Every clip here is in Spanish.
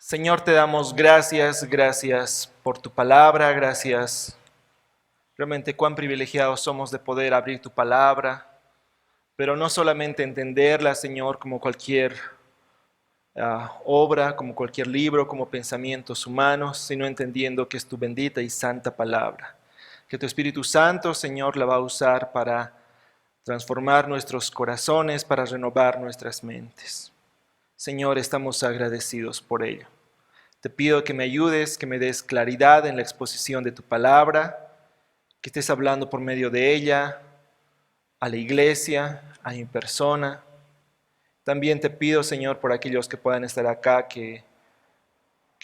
Señor, te damos gracias por tu palabra, gracias. Realmente cuán privilegiados somos de poder abrir tu palabra, pero no solamente entenderla, Señor, como cualquier obra, como cualquier libro, como pensamientos humanos, sino entendiendo que es tu bendita y santa palabra. Que tu Espíritu Santo, Señor, la va a usar para transformar nuestros corazones, para renovar nuestras mentes. Señor, estamos agradecidos por ello. Te pido que me ayudes, que me des claridad en la exposición de tu palabra, que estés hablando por medio de ella a la iglesia, a mi persona. También te pido, Señor, por aquellos que puedan estar acá, que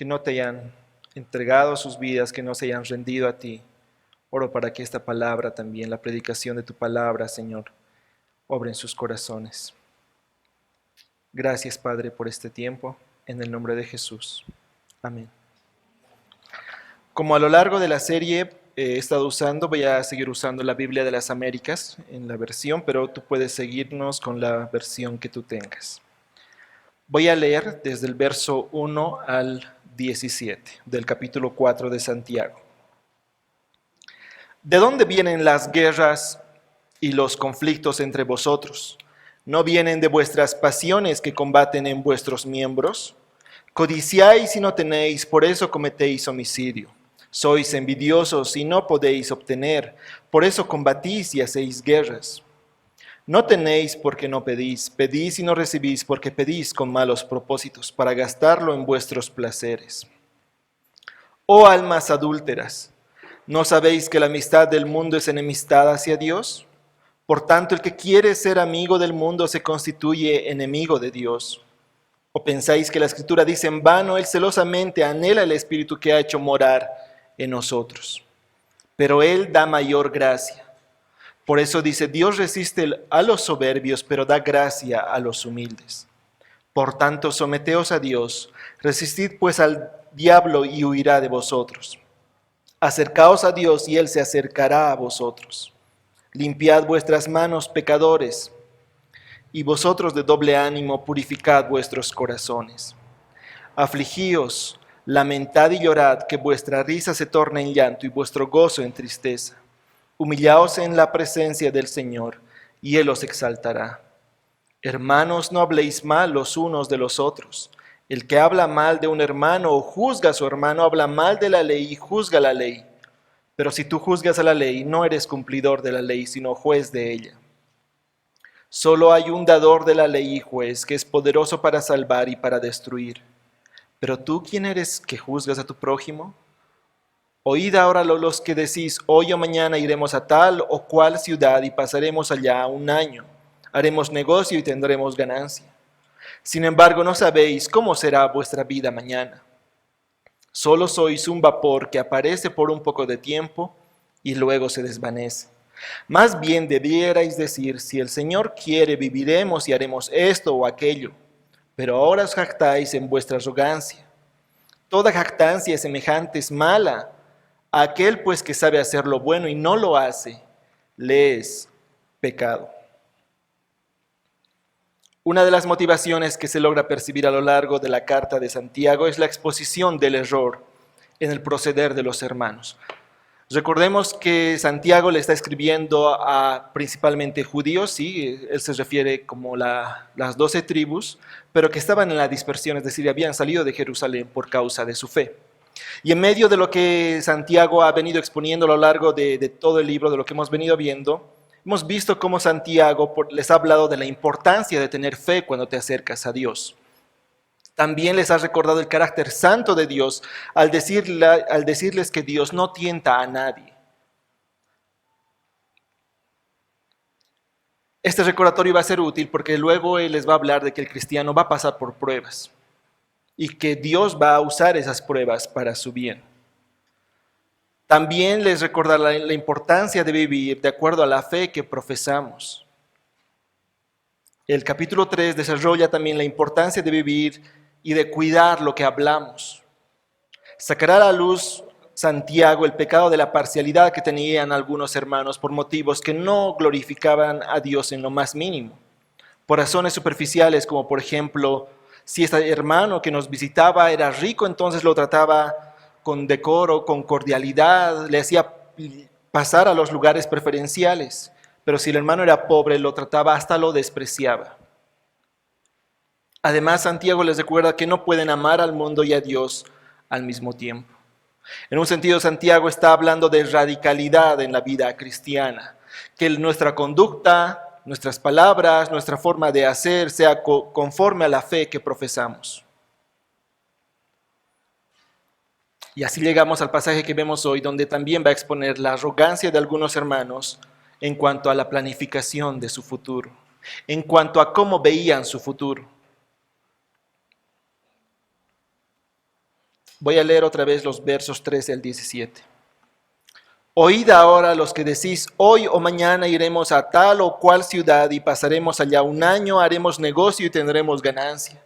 no te hayan entregado sus vidas, que no se hayan rendido a ti. Oro para que esta palabra también, la predicación de tu palabra, Señor, obre en sus corazones. Gracias, Padre, por este tiempo, en el nombre de Jesús. Amén. Como a lo largo de la serie he estado usando, voy a seguir usando la Biblia de las Américas en la versión, pero tú puedes seguirnos con la versión que tú tengas. Voy a leer desde el verso 1 al 17 del capítulo 4 de Santiago. ¿De dónde vienen las guerras y los conflictos entre vosotros? ¿No vienen de vuestras pasiones que combaten en vuestros miembros? Codiciáis y no tenéis, por eso cometéis homicidio. Sois envidiosos y no podéis obtener, por eso combatís y hacéis guerras. No tenéis porque no pedís, pedís y no recibís porque pedís con malos propósitos, para gastarlo en vuestros placeres. Oh almas adúlteras, ¿no sabéis que la amistad del mundo es enemistad hacia Dios? Por tanto, el que quiere ser amigo del mundo se constituye enemigo de Dios. ¿O pensáis que la Escritura dice en vano, Él celosamente anhela el Espíritu que ha hecho morar en nosotros? Pero Él da mayor gracia. Por eso dice, Dios resiste a los soberbios, pero da gracia a los humildes. Por tanto, someteos a Dios, resistid pues al diablo y huirá de vosotros. Acercaos a Dios y Él se acercará a vosotros. Limpiad vuestras manos, pecadores, y vosotros de doble ánimo purificad vuestros corazones. Afligíos, lamentad y llorad, que vuestra risa se torne en llanto y vuestro gozo en tristeza. Humillaos en la presencia del Señor, y Él os exaltará. Hermanos, no habléis mal los unos de los otros. El que habla mal de un hermano o juzga a su hermano, habla mal de la ley y juzga la ley. Pero si tú juzgas a la ley, no eres cumplidor de la ley, sino juez de ella. Solo hay un dador de la ley y juez, que es poderoso para salvar y para destruir. Pero tú, ¿quién eres que juzgas a tu prójimo? Oíd ahora los que decís, hoy o mañana iremos a tal o cual ciudad y pasaremos allá un año. Haremos negocio y tendremos ganancia. Sin embargo, no sabéis cómo será vuestra vida mañana. Solo sois un vapor que aparece por un poco de tiempo y luego se desvanece. Más bien debierais decir, si el Señor quiere, viviremos y haremos esto o aquello. Pero ahora os jactáis en vuestra arrogancia. Toda jactancia semejante es mala. A aquel pues que sabe hacer lo bueno y no lo hace, le es pecado. Una de las motivaciones que se logra percibir a lo largo de la carta de Santiago es la exposición del error en el proceder de los hermanos. Recordemos que Santiago le está escribiendo a principalmente judíos, sí, él se refiere como las 12 tribus, pero que estaban en la dispersión, es decir, habían salido de Jerusalén por causa de su fe. Y en medio de lo que Santiago ha venido exponiendo a lo largo de todo el libro, de lo que hemos venido viendo, hemos visto cómo Santiago les ha hablado de la importancia de tener fe cuando te acercas a Dios. También les ha recordado el carácter santo de Dios al decirles que Dios no tienta a nadie. Este recordatorio va a ser útil porque luego él les va a hablar de que el cristiano va a pasar por pruebas y que Dios va a usar esas pruebas para su bien. También les recordará la importancia de vivir de acuerdo a la fe que profesamos. El capítulo 3 desarrolla también la importancia de vivir y de cuidar lo que hablamos. Sacará a la luz Santiago el pecado de la parcialidad que tenían algunos hermanos por motivos que no glorificaban a Dios en lo más mínimo. Por razones superficiales como por ejemplo Si este hermano que nos visitaba era rico, entonces lo trataba con decoro, con cordialidad, le hacía pasar a los lugares preferenciales. Pero si el hermano era pobre, lo trataba hasta lo despreciaba. Además, Santiago les recuerda que no pueden amar al mundo y a Dios al mismo tiempo. En un sentido, Santiago está hablando de radicalidad en la vida cristiana, que nuestra conducta, nuestras palabras, nuestra forma de hacer sea conforme a la fe que profesamos. Y así llegamos al pasaje que vemos hoy, donde también va a exponer la arrogancia de algunos hermanos en cuanto a la planificación de su futuro, en cuanto a cómo veían su futuro. Voy a leer otra vez los versos 13 al 17. Oíd ahora los que decís, hoy o mañana iremos a tal o cual ciudad y pasaremos allá un año, haremos negocio y tendremos ganancia.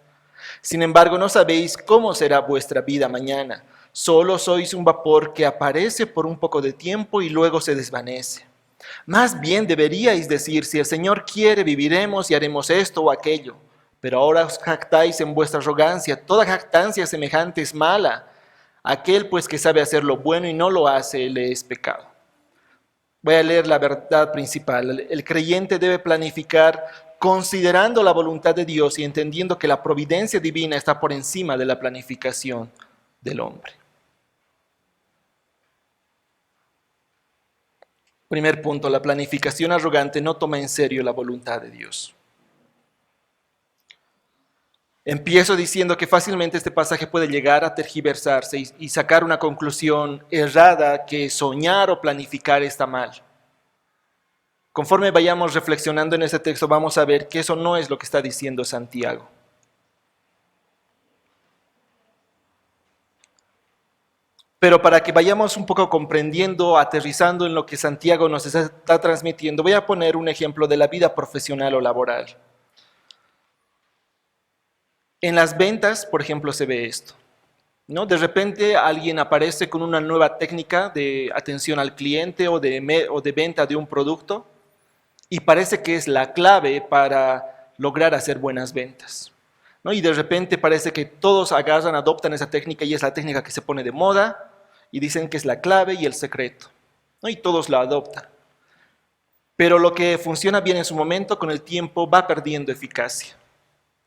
Sin embargo, no sabéis cómo será vuestra vida mañana. Solo sois un vapor que aparece por un poco de tiempo y luego se desvanece. Más bien deberíais decir, si el Señor quiere, viviremos y haremos esto o aquello. Pero ahora os jactáis en vuestra arrogancia. Toda jactancia semejante es mala. Aquel pues que sabe hacer lo bueno y no lo hace, le es pecado. Voy a leer la verdad principal. El creyente debe planificar considerando la voluntad de Dios y entendiendo que la providencia divina está por encima de la planificación del hombre. Primer punto, la planificación arrogante no toma en serio la voluntad de Dios. Empiezo diciendo que fácilmente este pasaje puede llegar a tergiversarse y sacar una conclusión errada que soñar o planificar está mal. Conforme vayamos reflexionando en este texto, vamos a ver que eso no es lo que está diciendo Santiago. Pero para que vayamos un poco comprendiendo, aterrizando en lo que Santiago nos está transmitiendo, voy a poner un ejemplo de la vida profesional o laboral. En las ventas, por ejemplo, se ve esto, ¿no? De repente alguien aparece con una nueva técnica de atención al cliente o de venta de un producto y parece que es la clave para lograr hacer buenas ventas, ¿no? Y de repente parece que todos agarran, adoptan esa técnica y es la técnica que se pone de moda y dicen que es la clave y el secreto, ¿no? Y todos la adoptan. Pero lo que funciona bien en su momento, con el tiempo va perdiendo eficacia.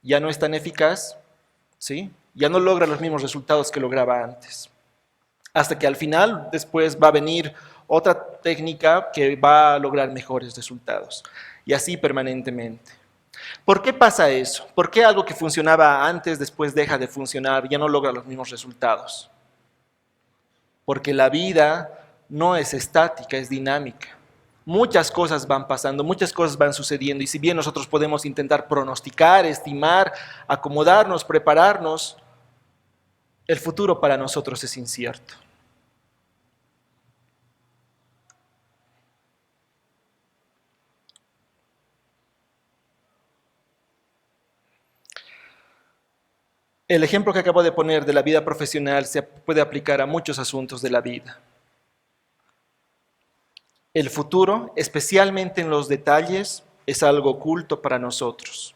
Ya no es tan eficaz, ¿sí? Ya no logra los mismos resultados que lograba antes. Hasta que al final, después va a venir otra técnica que va a lograr mejores resultados. Y así permanentemente. ¿Por qué pasa eso? ¿Por qué algo que funcionaba antes, después deja de funcionar, ya no logra los mismos resultados? Porque la vida no es estática, es dinámica. Muchas cosas van pasando, muchas cosas van sucediendo y si bien nosotros podemos intentar pronosticar, estimar, acomodarnos, prepararnos, el futuro para nosotros es incierto. El ejemplo que acabo de poner de la vida profesional se puede aplicar a muchos asuntos de la vida. El futuro, especialmente en los detalles, es algo oculto para nosotros.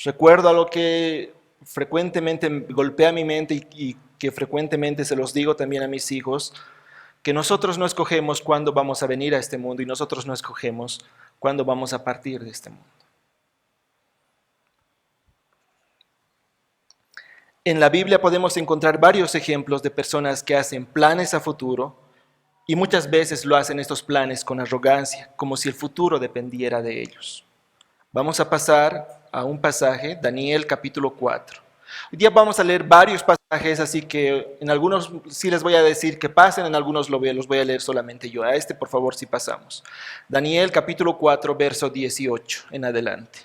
Recuerdo algo que frecuentemente golpea mi mente y que frecuentemente se los digo también a mis hijos, que nosotros no escogemos cuándo vamos a venir a este mundo y nosotros no escogemos cuándo vamos a partir de este mundo. En la Biblia podemos encontrar varios ejemplos de personas que hacen planes a futuro y muchas veces lo hacen estos planes con arrogancia, como si el futuro dependiera de ellos. Vamos a pasar a un pasaje, Daniel capítulo 4. Hoy día vamos a leer varios pasajes, así que en algunos sí les voy a decir que pasen, en algunos los voy a leer solamente yo. A este, por favor, sí pasamos. Daniel capítulo 4, verso 18 en adelante.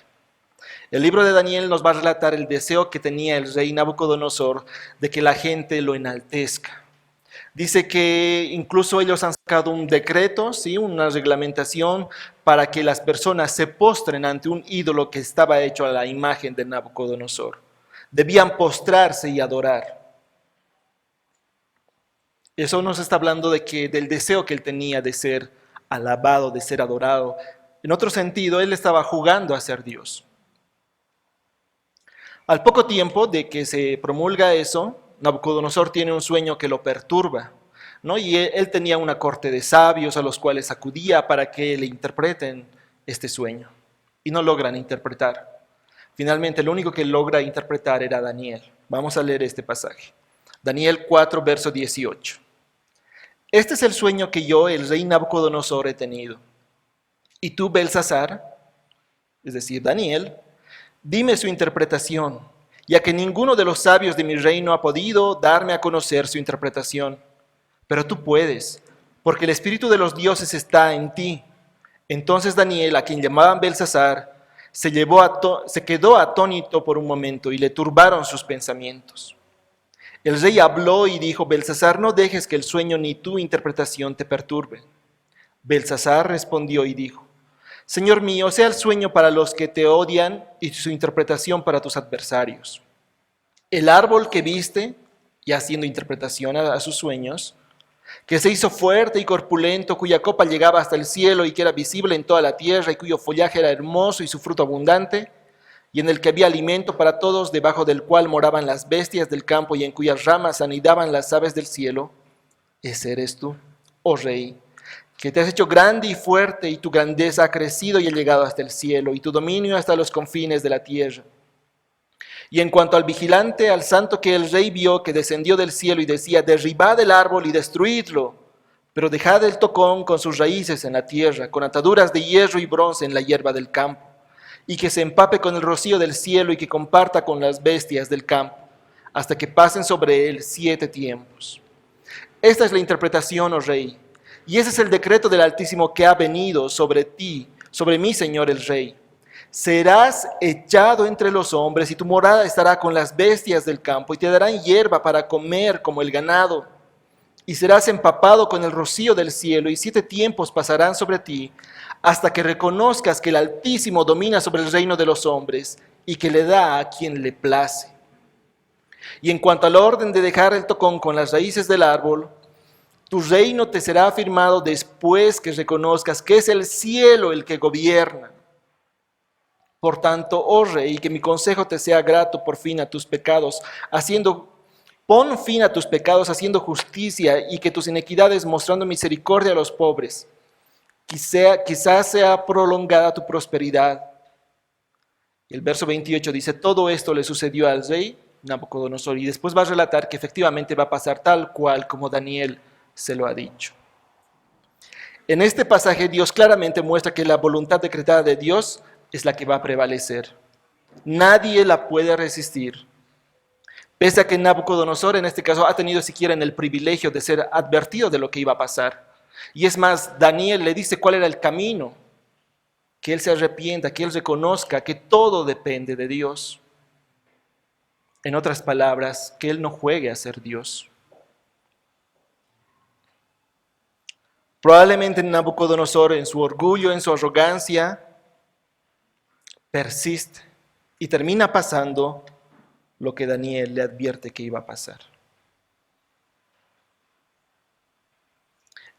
El libro de Daniel nos va a relatar el deseo que tenía el rey Nabucodonosor de que la gente lo enaltezca. Dice que incluso ellos han sacado un decreto, ¿sí? Una reglamentación para que las personas se postren ante un ídolo que estaba hecho a la imagen de Nabucodonosor. Debían postrarse y adorar. Eso nos está hablando del deseo que él tenía de ser alabado, de ser adorado. En otro sentido, él estaba jugando a ser Dios. Al poco tiempo de que se promulga eso, Nabucodonosor tiene un sueño que lo perturba, ¿no? Y él tenía una corte de sabios a los cuales acudía para que le interpreten este sueño, y no logran interpretar. Finalmente, el único que logra interpretar era Daniel. Vamos a leer este pasaje. Daniel 4, verso 18. Este es el sueño que yo, el rey Nabucodonosor, he tenido. Y tú, Belsasar, es decir, Daniel, dime su interpretación, ya que ninguno de los sabios de mi reino ha podido darme a conocer su interpretación. Pero tú puedes, porque el Espíritu de los dioses está en ti. Entonces Daniel, a quien llamaban Belsasar, se quedó atónito por un momento y le turbaron sus pensamientos. El rey habló y dijo: Belsasar, no dejes que el sueño ni tu interpretación te perturben. Belsasar respondió y dijo: Señor mío, sea el sueño para los que te odian y su interpretación para tus adversarios. El árbol que viste, y haciendo interpretación a sus sueños, que se hizo fuerte y corpulento, cuya copa llegaba hasta el cielo y que era visible en toda la tierra y cuyo follaje era hermoso y su fruto abundante, y en el que había alimento para todos, debajo del cual moraban las bestias del campo y en cuyas ramas anidaban las aves del cielo, ese eres tú, oh rey, que te has hecho grande y fuerte, y tu grandeza ha crecido y ha llegado hasta el cielo, y tu dominio hasta los confines de la tierra. Y en cuanto al vigilante, al santo que el rey vio, que descendió del cielo y decía: derribad el árbol y destruidlo, pero dejad el tocón con sus raíces en la tierra, con ataduras de hierro y bronce en la hierba del campo, y que se empape con el rocío del cielo y que comparta con las bestias del campo, hasta que pasen sobre él 7 tiempos. Esta es la interpretación, oh rey, y ese es el decreto del Altísimo que ha venido sobre ti, sobre mi señor el rey. Serás echado entre los hombres y tu morada estará con las bestias del campo y te darán hierba para comer como el ganado. Y serás empapado con el rocío del cielo y 7 tiempos pasarán sobre ti hasta que reconozcas que el Altísimo domina sobre el reino de los hombres y que le da a quien le place. Y en cuanto al orden de dejar el tocón con las raíces del árbol, tu reino te será afirmado después que reconozcas que es el cielo el que gobierna. Por tanto, oh rey, que mi consejo te sea grato por fin a tus pecados, pon fin a tus pecados haciendo justicia y que tus inequidades mostrando misericordia a los pobres. Quizás sea prolongada tu prosperidad. El verso 28 dice: todo esto le sucedió al rey Nabucodonosor, y después va a relatar que efectivamente va a pasar tal cual como Daniel se lo ha dicho. En este pasaje Dios claramente muestra que la voluntad decretada de Dios es la que va a prevalecer. Nadie la puede resistir. Pese a que Nabucodonosor en este caso ha tenido siquiera en el privilegio de ser advertido de lo que iba a pasar. Y es más, Daniel le dice cuál era el camino, que él se arrepienta, que él reconozca que todo depende de Dios. En otras palabras, que él no juegue a ser Dios. Probablemente Nabucodonosor, en su orgullo, en su arrogancia, persiste y termina pasando lo que Daniel le advierte que iba a pasar.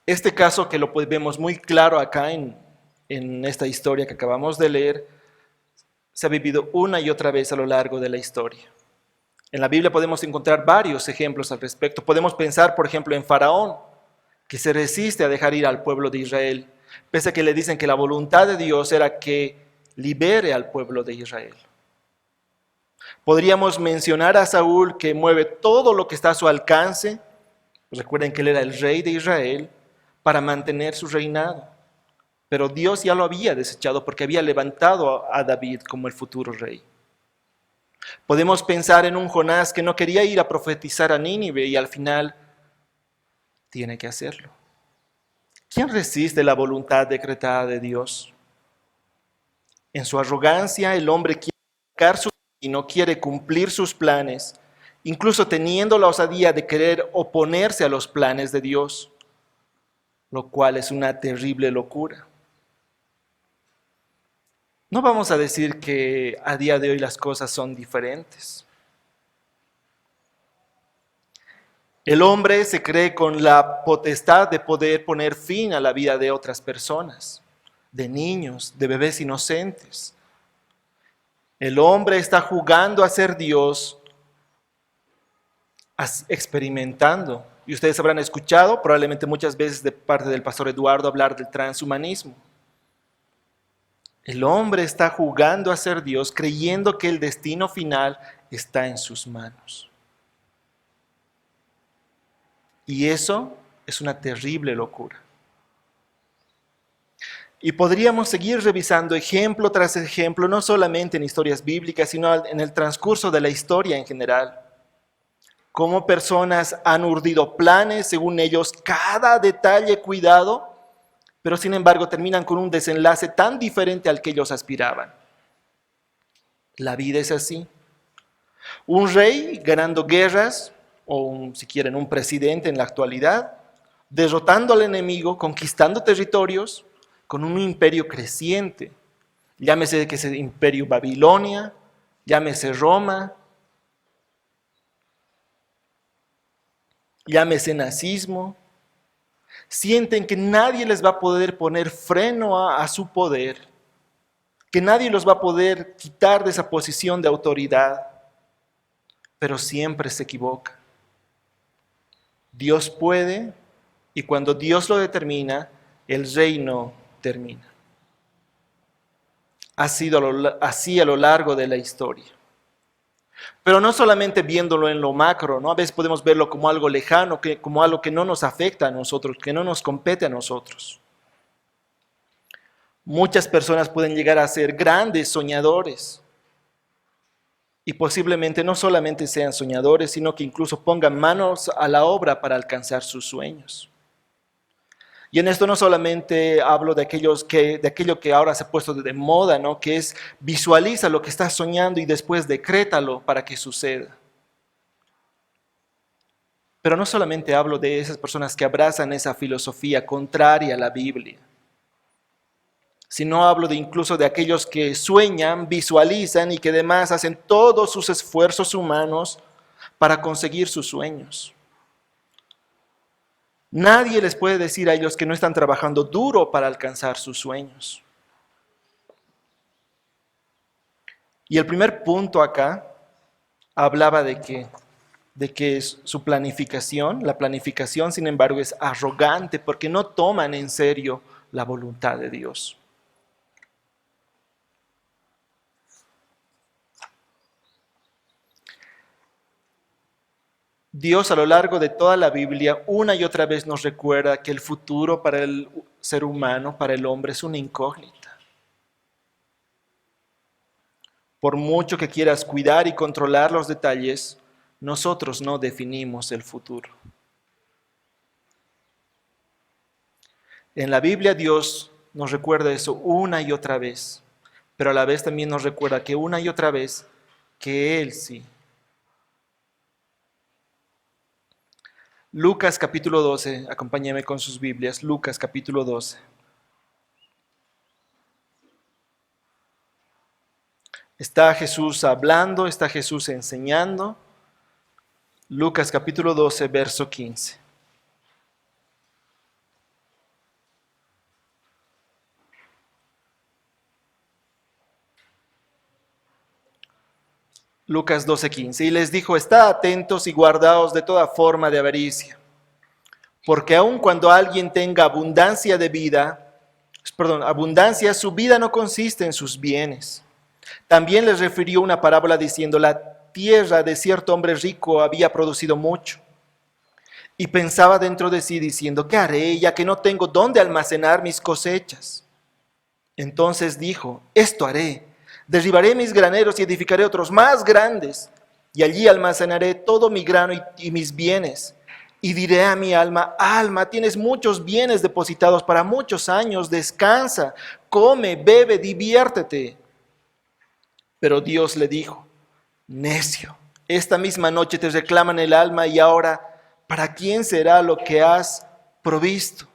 Este caso, que lo vemos muy claro acá en esta historia que acabamos de leer, se ha vivido una y otra vez a lo largo de la historia. En la Biblia podemos encontrar varios ejemplos al respecto. Podemos pensar, por ejemplo, en Faraón, que se resiste a dejar ir al pueblo de Israel, pese a que le dicen que la voluntad de Dios era que libere al pueblo de Israel. Podríamos mencionar a Saúl, que mueve todo lo que está a su alcance, recuerden que él era el rey de Israel, para mantener su reinado. Pero Dios ya lo había desechado porque había levantado a David como el futuro rey. Podemos pensar en un Jonás que no quería ir a profetizar a Nínive y al final tiene que hacerlo. ¿Quién resiste la voluntad decretada de Dios? En su arrogancia, el hombre quiere sacar su y no quiere cumplir sus planes, incluso teniendo la osadía de querer oponerse a los planes de Dios, lo cual es una terrible locura. No vamos a decir que a día de hoy las cosas son diferentes. El hombre se cree con la potestad de poder poner fin a la vida de otras personas, de niños, de bebés inocentes. El hombre está jugando a ser Dios, experimentando. Y ustedes habrán escuchado probablemente muchas veces de parte del pastor Eduardo hablar del transhumanismo. El hombre está jugando a ser Dios, creyendo que el destino final está en sus manos. Y eso es una terrible locura. Y podríamos seguir revisando ejemplo tras ejemplo, no solamente en historias bíblicas, sino en el transcurso de la historia en general. Cómo personas han urdido planes, según ellos, cada detalle cuidado, pero sin embargo terminan con un desenlace tan diferente al que ellos aspiraban. La vida es así. Un rey ganando guerras, o si quieren un presidente en la actualidad, derrotando al enemigo, conquistando territorios, con un imperio creciente. Llámese que ese imperio Babilonia, llámese Roma, llámese nazismo. Sienten que nadie les va a poder poner freno a su poder, que nadie los va a poder quitar de esa posición de autoridad, pero siempre se equivoca. Dios puede, y cuando Dios lo determina, el reino termina. Ha sido así a lo largo de la historia. Pero no solamente viéndolo en lo macro, ¿no? A veces podemos verlo como algo lejano, como algo que no nos afecta a nosotros, que no nos compete a nosotros. Muchas personas pueden llegar a ser grandes soñadores y posiblemente no solamente sean soñadores, sino que incluso pongan manos a la obra para alcanzar sus sueños. Y en esto no solamente hablo de aquello que ahora se ha puesto de moda, ¿no? Que es visualiza lo que estás soñando y después decrétalo para que suceda. Pero no solamente hablo de esas personas que abrazan esa filosofía contraria a la Biblia, sino hablo incluso de aquellos que sueñan, visualizan y que además hacen todos sus esfuerzos humanos para conseguir sus sueños. Nadie les puede decir a ellos que no están trabajando duro para alcanzar sus sueños. Y el primer punto acá hablaba de que es su planificación. La planificación, sin embargo, es arrogante porque no toman en serio la voluntad de Dios. Dios a lo largo de toda la Biblia una y otra vez nos recuerda que el futuro para el ser humano, para el hombre, es una incógnita. Por mucho que quieras cuidar y controlar los detalles, nosotros no definimos el futuro. En la Biblia Dios nos recuerda eso una y otra vez, pero a la vez también nos recuerda que una y otra vez que Él sí. Lucas capítulo 12, acompáñame con sus Biblias, Lucas capítulo 12. Está Jesús hablando, está Jesús enseñando. Lucas capítulo 12, verso 15. Lucas 12:15. Y les dijo, estad atentos y guardaos de toda forma de avaricia, porque aun cuando alguien tenga abundancia de vida, abundancia, su vida no consiste en sus bienes. También les refirió una parábola diciendo, la tierra de cierto hombre rico había producido mucho. Y pensaba dentro de sí diciendo, ¿qué haré ya que no tengo dónde almacenar mis cosechas? Entonces dijo, esto haré, derribaré mis graneros y edificaré otros más grandes, y allí almacenaré todo mi grano y mis bienes. Y diré a mi alma, alma, tienes muchos bienes depositados para muchos años, descansa, come, bebe, diviértete. Pero Dios le dijo, necio, esta misma noche te reclaman el alma y ahora, ¿para quién será lo que has provisto?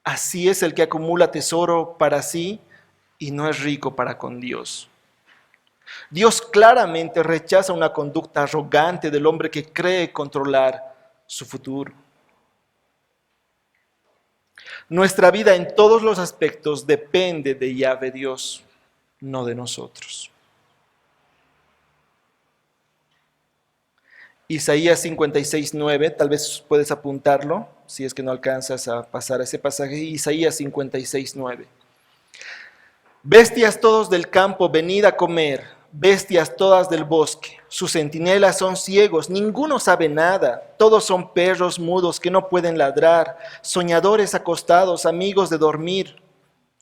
Así es el que acumula tesoro para sí y no es rico para con Dios. Dios claramente rechaza una conducta arrogante del hombre que cree controlar su futuro. Nuestra vida en todos los aspectos depende de Yahvé Dios, no de nosotros. Isaías 56:9, tal vez puedes apuntarlo, si es que no alcanzas a pasar a ese pasaje. Isaías 56:9. Bestias todos del campo, venid a comer, bestias todas del bosque. Sus centinelas son ciegos, ninguno sabe nada. Todos son perros mudos que no pueden ladrar, soñadores acostados, amigos de dormir.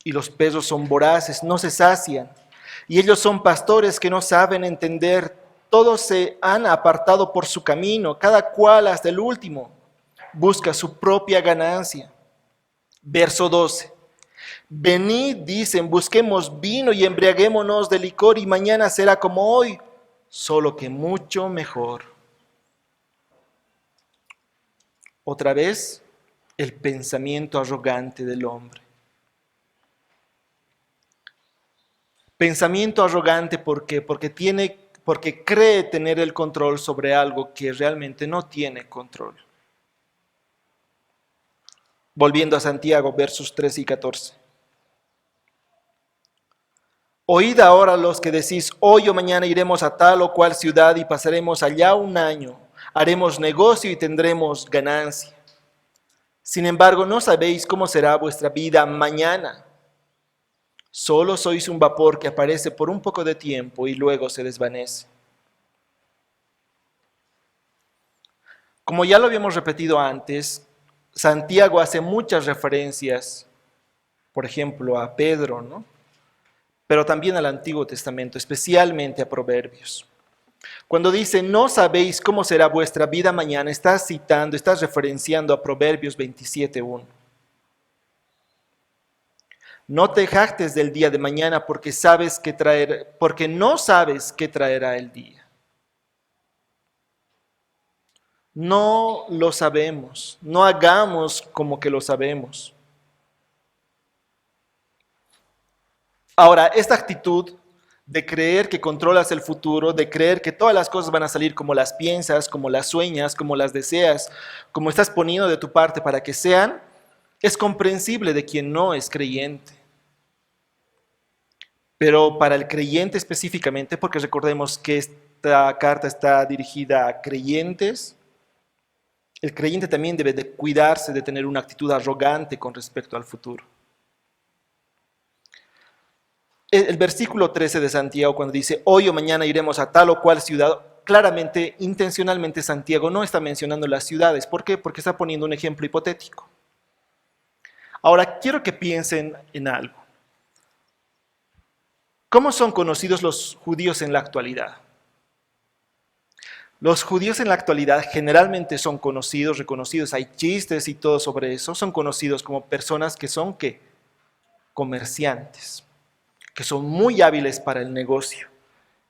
Y los perros son voraces, no se sacian. Y ellos son pastores que no saben entender. Todos se han apartado por su camino, cada cual hasta el último busca su propia ganancia. Verso 12. Venid, dicen, busquemos vino y embriaguémonos de licor y mañana será como hoy, solo que mucho mejor. Otra vez, el pensamiento arrogante del hombre. Pensamiento arrogante, ¿por qué? Porque cree tener el control sobre algo que realmente no tiene control. Volviendo a Santiago, versos 13 y 14. Oíd ahora los que decís, hoy o mañana iremos a tal o cual ciudad y pasaremos allá un año, haremos negocio y tendremos ganancia. Sin embargo, no sabéis cómo será vuestra vida mañana. Solo sois un vapor que aparece por un poco de tiempo y luego se desvanece. Como ya lo habíamos repetido antes, Santiago hace muchas referencias, por ejemplo, a Pedro, ¿no? Pero también al Antiguo Testamento, especialmente a Proverbios. Cuando dice, no sabéis cómo será vuestra vida mañana, estás referenciando a Proverbios 27:1. No te jactes del día de mañana porque no sabes qué traerá el día. No lo sabemos, no hagamos como que lo sabemos. Ahora, esta actitud de creer que controlas el futuro, de creer que todas las cosas van a salir como las piensas, como las sueñas, como las deseas, como estás poniendo de tu parte para que sean, es comprensible de quien no es creyente. Pero para el creyente específicamente, porque recordemos que esta carta está dirigida a creyentes, el creyente también debe de cuidarse de tener una actitud arrogante con respecto al futuro. El versículo 13 de Santiago, cuando dice, hoy o mañana iremos a tal o cual ciudad, claramente, intencionalmente Santiago no está mencionando las ciudades. ¿Por qué? Porque está poniendo un ejemplo hipotético. Ahora, quiero que piensen en algo. ¿Cómo son conocidos los judíos en la actualidad? Los judíos en la actualidad generalmente son conocidos, reconocidos, hay chistes y todo sobre eso, son conocidos como personas que son, ¿qué? Comerciantes, que son muy hábiles para el negocio,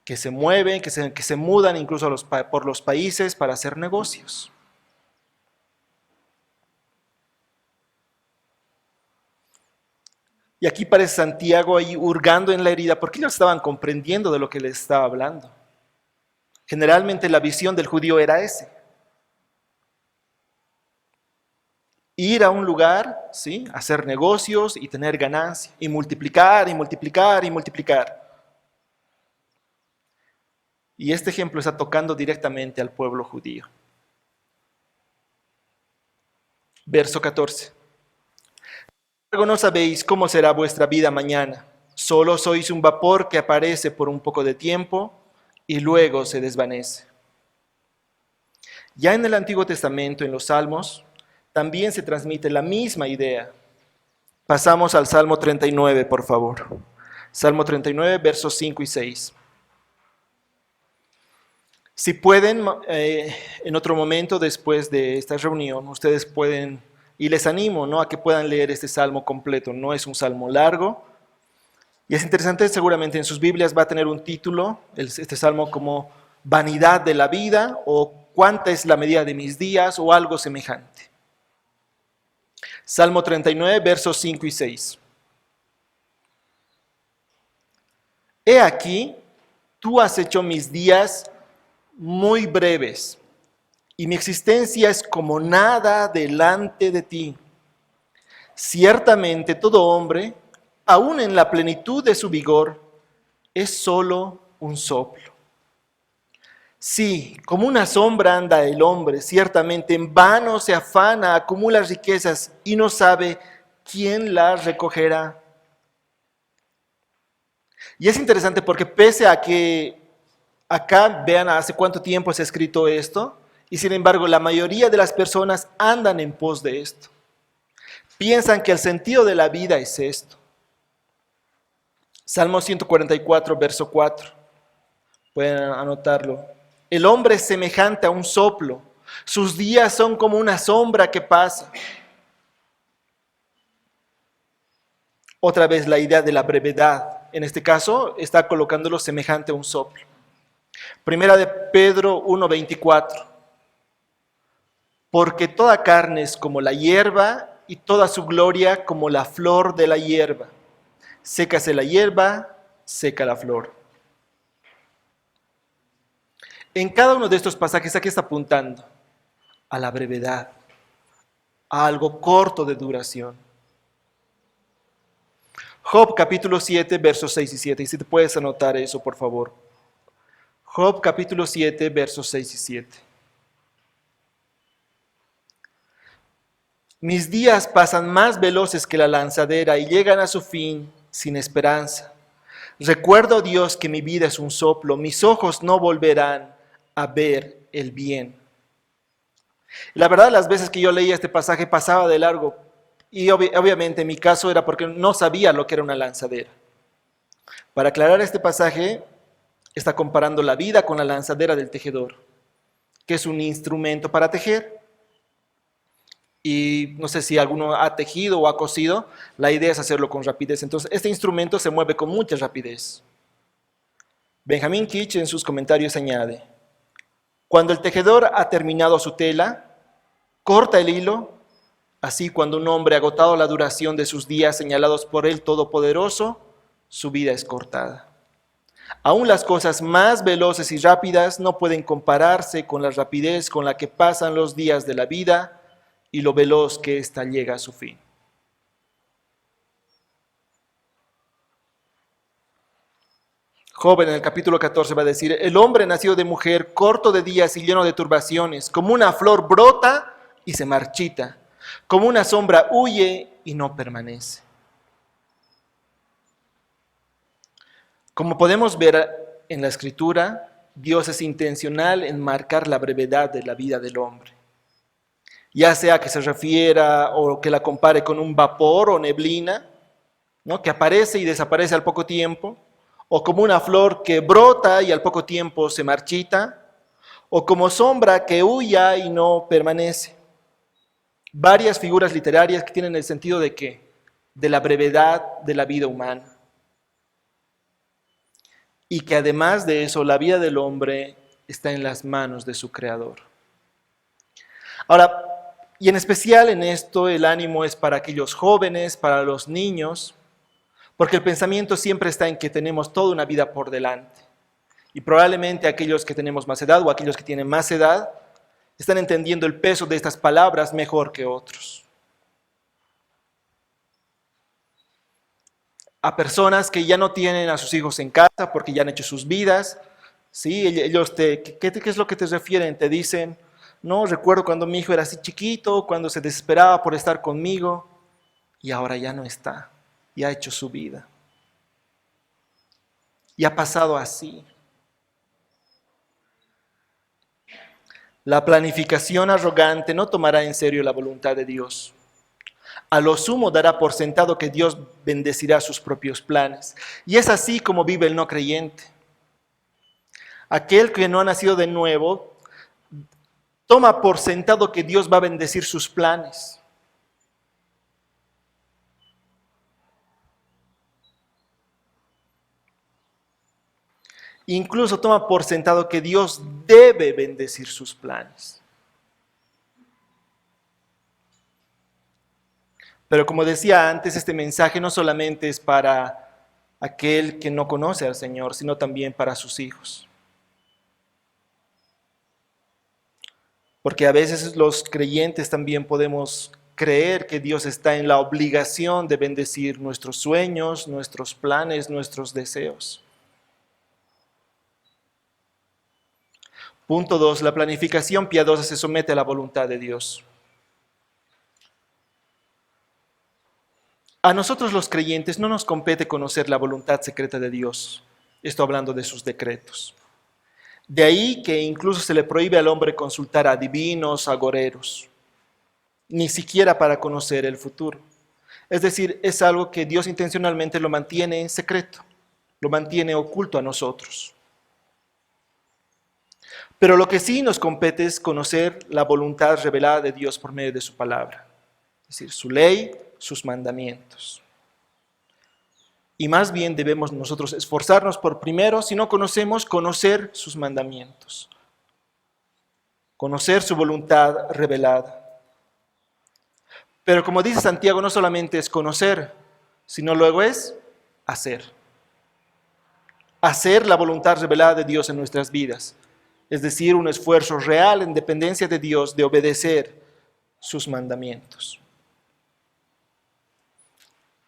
que se mueven, que se mudan incluso por los países para hacer negocios. Y aquí parece Santiago ahí hurgando en la herida, porque ellos estaban comprendiendo de lo que les estaba hablando. Generalmente la visión del judío era ese. Ir a un lugar, ¿sí? Hacer negocios y tener ganancia, y multiplicar, y multiplicar, y multiplicar. Y este ejemplo está tocando directamente al pueblo judío. Verso 14. Luego no sabéis cómo será vuestra vida mañana. Solo sois un vapor que aparece por un poco de tiempo y luego se desvanece. Ya en el Antiguo Testamento, en los Salmos, también se transmite la misma idea. Pasamos al Salmo 39, por favor. Salmo 39, versos 5 y 6. Si pueden, en otro momento después de esta reunión, ustedes pueden, y les animo, ¿no?, a que puedan leer este salmo completo. No es un salmo largo. Y es interesante, seguramente en sus Biblias va a tener un título, este salmo como Vanidad de la vida, o Cuánta es la medida de mis días, o algo semejante. Salmo 39, versos 5 y 6. He aquí, tú has hecho mis días muy breves, y mi existencia es como nada delante de ti. Ciertamente todo hombre, aún en la plenitud de su vigor, es solo un soplo. Sí, como una sombra anda el hombre, ciertamente en vano se afana, acumula riquezas y no sabe quién las recogerá. Y es interesante porque pese a que acá vean hace cuánto tiempo se ha escrito esto, y sin embargo la mayoría de las personas andan en pos de esto. Piensan que el sentido de la vida es esto. Salmo 144, verso 4. Pueden anotarlo. El hombre es semejante a un soplo. Sus días son como una sombra que pasa. Otra vez la idea de la brevedad. En este caso está colocándolo semejante a un soplo. Primera de Pedro 1:24. Porque toda carne es como la hierba y toda su gloria como la flor de la hierba. Sécase la hierba, seca la flor. En cada uno de estos pasajes, ¿a qué está apuntando? A la brevedad, a algo corto de duración. Job capítulo 7, versos 6 y 7. Y si te puedes anotar eso, por favor. Job capítulo 7, versos 6 y 7. Mis días pasan más veloces que la lanzadera y llegan a su fin sin esperanza. Recuerdo, Dios, que mi vida es un soplo, mis ojos no volverán a ver el bien. La verdad, las veces que yo leía este pasaje pasaba de largo y obviamente en mi caso era porque no sabía lo que era una lanzadera. Para aclarar este pasaje, está comparando la vida con la lanzadera del tejedor, que es un instrumento para tejer. Y no sé si alguno ha tejido o ha cosido, la idea es hacerlo con rapidez. Entonces, este instrumento se mueve con mucha rapidez. Benjamin Kitch en sus comentarios añade, cuando el tejedor ha terminado su tela, corta el hilo, así cuando un hombre ha agotado la duración de sus días señalados por el Todopoderoso, su vida es cortada. Aún las cosas más veloces y rápidas no pueden compararse con la rapidez con la que pasan los días de la vida y lo veloz que ésta llega a su fin. Job en el capítulo 14 va a decir, el hombre nacido de mujer, corto de días y lleno de turbaciones, como una flor brota y se marchita, como una sombra huye y no permanece. Como podemos ver en la Escritura, Dios es intencional en marcar la brevedad de la vida del hombre. Ya sea que se refiera o que la compare con un vapor o neblina, ¿no?, que aparece y desaparece al poco tiempo, o como una flor que brota y al poco tiempo se marchita, o como sombra que huya y no permanece. Varias figuras literarias que tienen el sentido de ¿qué? De la brevedad de la vida humana. Y que además de eso, la vida del hombre está en las manos de su Creador. Ahora, y en especial en esto, el ánimo es para aquellos jóvenes, para los niños, porque el pensamiento siempre está en que tenemos toda una vida por delante. Y probablemente aquellos que tenemos más edad o aquellos que tienen más edad están entendiendo el peso de estas palabras mejor que otros. A personas que ya no tienen a sus hijos en casa porque ya han hecho sus vidas, ¿sí? Ellos ¿qué es lo que te refieren? Te dicen, no, recuerdo cuando mi hijo era así chiquito, cuando se desesperaba por estar conmigo y ahora ya no está, y ha hecho su vida. Y ha pasado así. La planificación arrogante no tomará en serio la voluntad de Dios. A lo sumo dará por sentado que Dios bendecirá sus propios planes. Y es así como vive el no creyente. Aquel que no ha nacido de nuevo toma por sentado que Dios va a bendecir sus planes. Incluso toma por sentado que Dios debe bendecir sus planes. Pero como decía antes, este mensaje no solamente es para aquel que no conoce al Señor, sino también para sus hijos. Porque a veces los creyentes también podemos creer que Dios está en la obligación de bendecir nuestros sueños, nuestros planes, nuestros deseos. Punto 2. La planificación piadosa se somete a la voluntad de Dios. A nosotros los creyentes no nos compete conocer la voluntad secreta de Dios. Estoy hablando de sus decretos. De ahí que incluso se le prohíbe al hombre consultar a adivinos, agoreros, ni siquiera para conocer el futuro. Es decir, es algo que Dios intencionalmente lo mantiene en secreto, lo mantiene oculto a nosotros. Pero lo que sí nos compete es conocer la voluntad revelada de Dios por medio de su palabra, es decir, su ley, sus mandamientos. Y más bien debemos nosotros esforzarnos por primero, si no conocemos, conocer sus mandamientos, conocer su voluntad revelada. Pero como dice Santiago, no solamente es conocer, sino luego es hacer. Hacer la voluntad revelada de Dios en nuestras vidas. Es decir, un esfuerzo real en dependencia de Dios de obedecer sus mandamientos.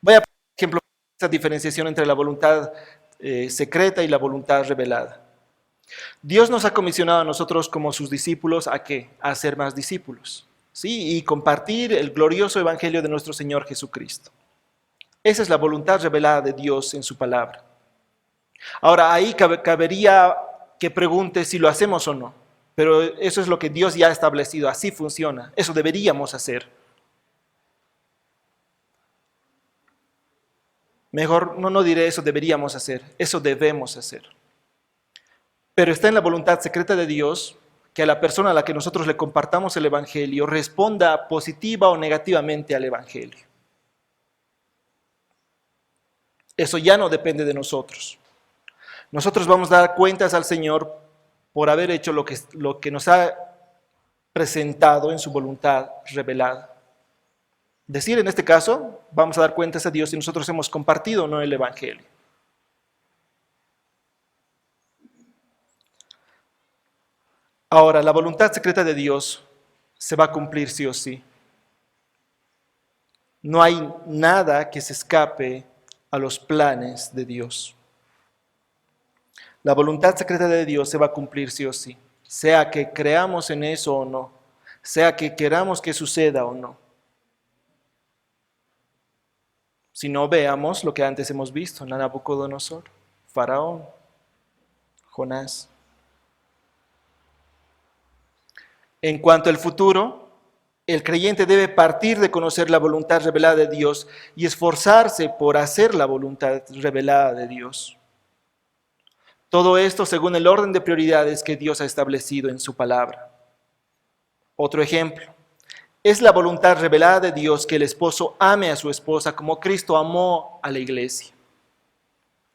Voy a poner un ejemplo de esta diferenciación entre la voluntad secreta y la voluntad revelada. Dios nos ha comisionado a nosotros como sus discípulos ¿a qué? A ser más discípulos, ¿sí? Y compartir el glorioso evangelio de nuestro Señor Jesucristo. Esa es la voluntad revelada de Dios en su palabra. Ahora, ahí cabería que pregunte si lo hacemos o no, pero eso es lo que Dios ya ha establecido, así funciona, eso deberíamos hacer. Mejor no diré eso deberíamos hacer, eso debemos hacer. Pero está en la voluntad secreta de Dios que a la persona a la que nosotros le compartamos el evangelio responda positiva o negativamente al evangelio. Eso ya no depende de nosotros. Nosotros vamos a dar cuentas al Señor por haber hecho lo que nos ha presentado en su voluntad revelada. Decir, en este caso, vamos a dar cuentas a Dios si nosotros hemos compartido o no el evangelio. Ahora, la voluntad secreta de Dios se va a cumplir sí o sí. No hay nada que se escape a los planes de Dios. La voluntad secreta de Dios se va a cumplir sí o sí, sea que creamos en eso o no, sea que queramos que suceda o no. Si no, veamos lo que antes hemos visto, Nabucodonosor, Faraón, Jonás. En cuanto al futuro, el creyente debe partir de conocer la voluntad revelada de Dios y esforzarse por hacer la voluntad revelada de Dios. Todo esto según el orden de prioridades que Dios ha establecido en su palabra. Otro ejemplo, es la voluntad revelada de Dios que el esposo ame a su esposa como Cristo amó a la iglesia.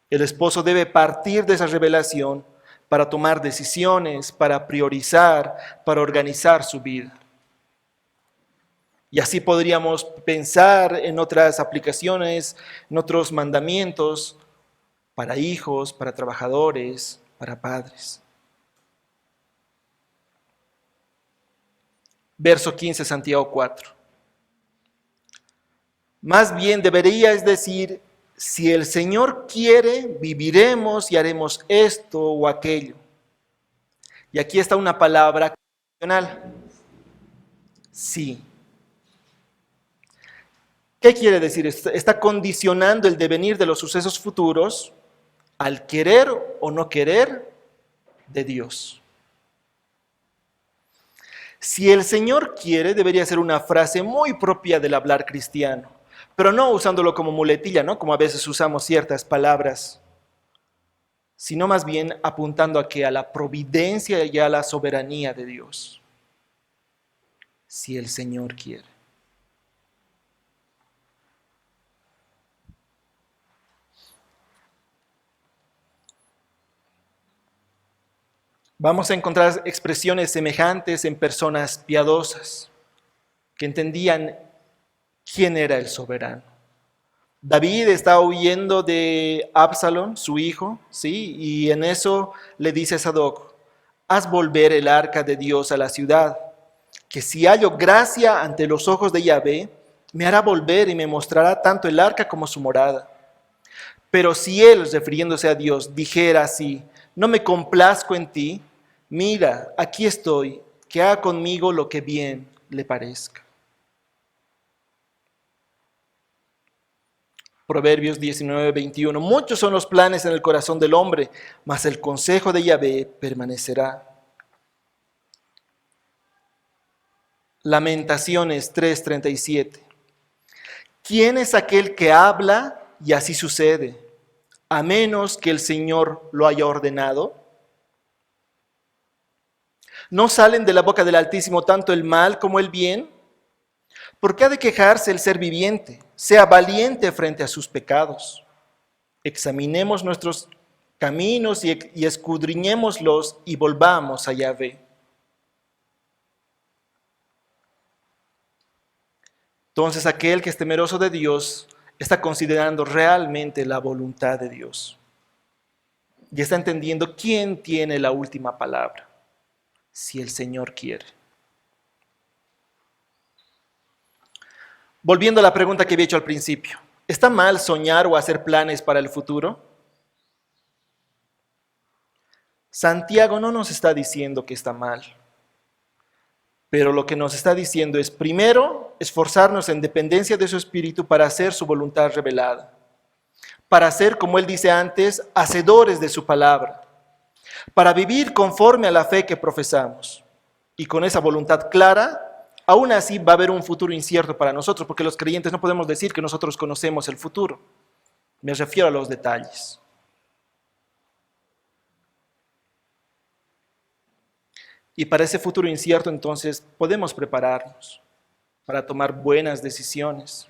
El esposo debe partir de esa revelación para tomar decisiones, para priorizar, para organizar su vida. Y así podríamos pensar en otras aplicaciones, en otros mandamientos, para hijos, para trabajadores, para padres. Verso 15, Santiago 4. Más bien debería es decir, si el Señor quiere, viviremos y haremos esto o aquello. Y aquí está una palabra condicional. Sí. ¿Qué quiere decir? Está condicionando el devenir de los sucesos futuros al querer o no querer de Dios. Si el Señor quiere, debería ser una frase muy propia del hablar cristiano, pero no usándolo como muletilla, ¿no? Como a veces usamos ciertas palabras, sino más bien apuntando a la providencia y a la soberanía de Dios. Si el Señor quiere. Vamos a encontrar expresiones semejantes en personas piadosas que entendían quién era el soberano. David está huyendo de Absalón, su hijo, ¿sí? Y en eso le dice a Sadoc, haz volver el arca de Dios a la ciudad, que si hallo gracia ante los ojos de Yahvé, me hará volver y me mostrará tanto el arca como su morada. Pero si él, refiriéndose a Dios, dijera así, no me complazco en ti, Mira, aquí estoy, que haga conmigo lo que bien le parezca. Proverbios 19:21. Muchos son los planes en el corazón del hombre, mas el consejo de Yahvé permanecerá. Lamentaciones 3:37. ¿Quién es aquel que habla y así sucede, a menos que el Señor lo haya ordenado? ¿No salen de la boca del Altísimo tanto el mal como el bien? ¿Por qué ha de quejarse el ser viviente? Sea valiente frente a sus pecados. Examinemos nuestros caminos y escudriñémoslos y volvamos a Yahvé. Entonces aquel que es temeroso de Dios está considerando realmente la voluntad de Dios. Y está entendiendo quién tiene la última palabra, si el Señor quiere. Volviendo a la pregunta que había hecho al principio, ¿está mal soñar o hacer planes para el futuro? Santiago no nos está diciendo que está mal, pero lo que nos está diciendo es, primero, esforzarnos en dependencia de su Espíritu para hacer su voluntad revelada, para ser, como él dice antes, hacedores de su palabra, para vivir conforme a la fe que profesamos. Y con esa voluntad clara, aún así va a haber un futuro incierto para nosotros, porque los creyentes no podemos decir que nosotros conocemos el futuro. Me refiero a los detalles. Y para ese futuro incierto, entonces, podemos prepararnos para tomar buenas decisiones.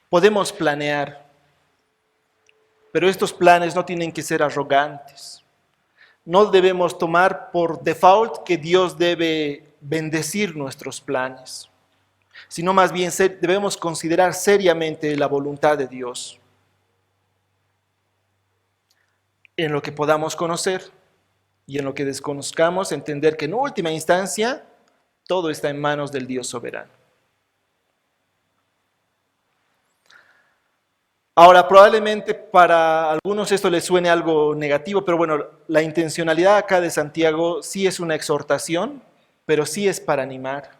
Podemos planear, pero estos planes no tienen que ser arrogantes. No debemos tomar por default que Dios debe bendecir nuestros planes, sino más bien debemos considerar seriamente la voluntad de Dios en lo que podamos conocer y en lo que desconozcamos, entender que en última instancia todo está en manos del Dios soberano. Ahora, probablemente para algunos esto les suene algo negativo, pero bueno, la intencionalidad acá de Santiago sí es una exhortación, pero sí es para animar.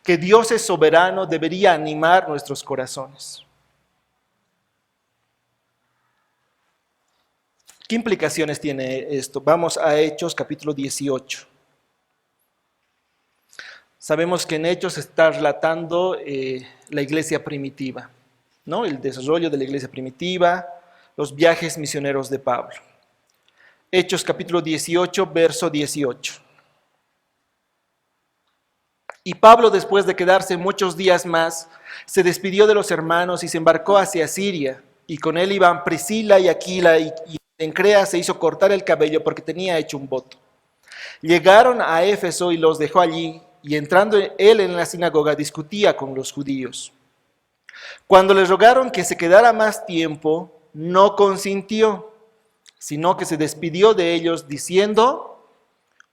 Que Dios es soberano debería animar nuestros corazones. ¿Qué implicaciones tiene esto? Vamos a Hechos capítulo 18. Sabemos que en Hechos se está relatando la iglesia primitiva, ¿no? El desarrollo de la iglesia primitiva, los viajes misioneros de Pablo. Hechos capítulo 18, verso 18. Y Pablo, después de quedarse muchos días más, se despidió de los hermanos y se embarcó hacia Siria. Y con él iban Priscila y Aquila, y en Crea se hizo cortar el cabello porque tenía hecho un voto. Llegaron a Éfeso y los dejó allí, y entrando él en la sinagoga discutía con los judíos. Cuando le rogaron que se quedara más tiempo, no consintió, sino que se despidió de ellos diciendo,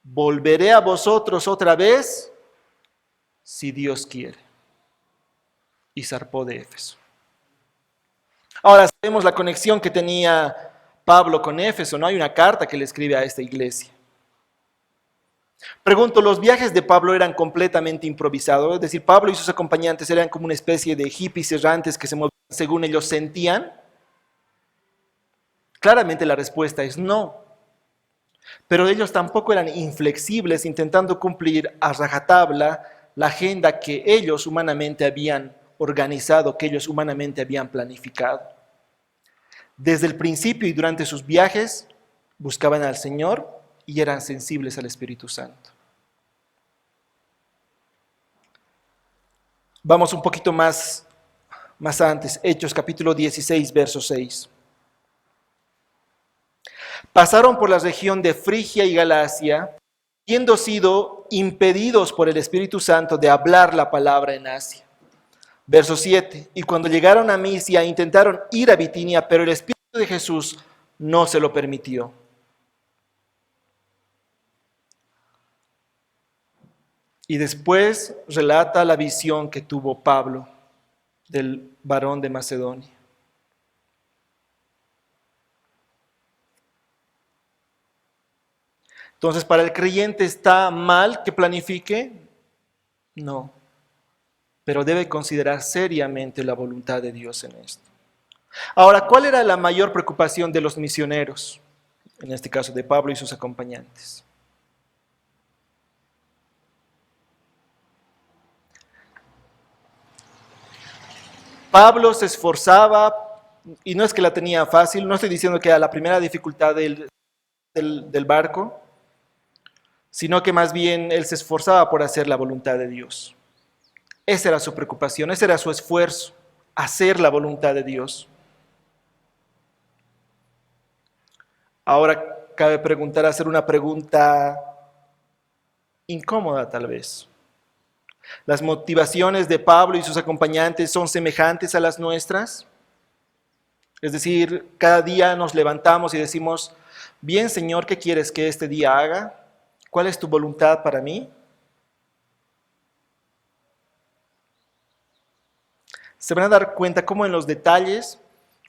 volveré a vosotros otra vez, si Dios quiere. Y zarpó de Éfeso. Ahora sabemos la conexión que tenía Pablo con Éfeso, ¿no? Hay una carta que le escribe a esta iglesia. Pregunto, ¿los viajes de Pablo eran completamente improvisados? Es decir, Pablo y sus acompañantes eran como una especie de hippies errantes que se movían según ellos sentían. Claramente la respuesta es no. Pero ellos tampoco eran inflexibles intentando cumplir a rajatabla la agenda que ellos humanamente habían organizado, que ellos humanamente habían planificado. Desde el principio y durante sus viajes buscaban al Señor y eran sensibles al Espíritu Santo. Vamos un poquito más antes, Hechos capítulo 16, verso 6. Pasaron por la región de Frigia y Galacia, habiendo sido impedidos por el Espíritu Santo de hablar la palabra en Asia. Verso 7. Y cuando llegaron a Misia, intentaron ir a Bitinia, pero el Espíritu de Jesús no se lo permitió. Y después relata la visión que tuvo Pablo del varón de Macedonia. Entonces, ¿para el creyente está mal que planifique? No, pero debe considerar seriamente la voluntad de Dios en esto. Ahora, ¿cuál era la mayor preocupación de los misioneros? En este caso de Pablo y sus acompañantes. Pablo se esforzaba, y no es que la tenía fácil, no estoy diciendo que era la primera dificultad del barco, sino que más bien él se esforzaba por hacer la voluntad de Dios. Esa era su preocupación, ese era su esfuerzo, hacer la voluntad de Dios. Ahora cabe preguntar, hacer una pregunta incómoda tal vez. ¿Las motivaciones de Pablo y sus acompañantes son semejantes a las nuestras? Es decir, cada día nos levantamos y decimos, bien Señor, ¿qué quieres que este día haga? ¿Cuál es tu voluntad para mí? Se van a dar cuenta cómo en los detalles,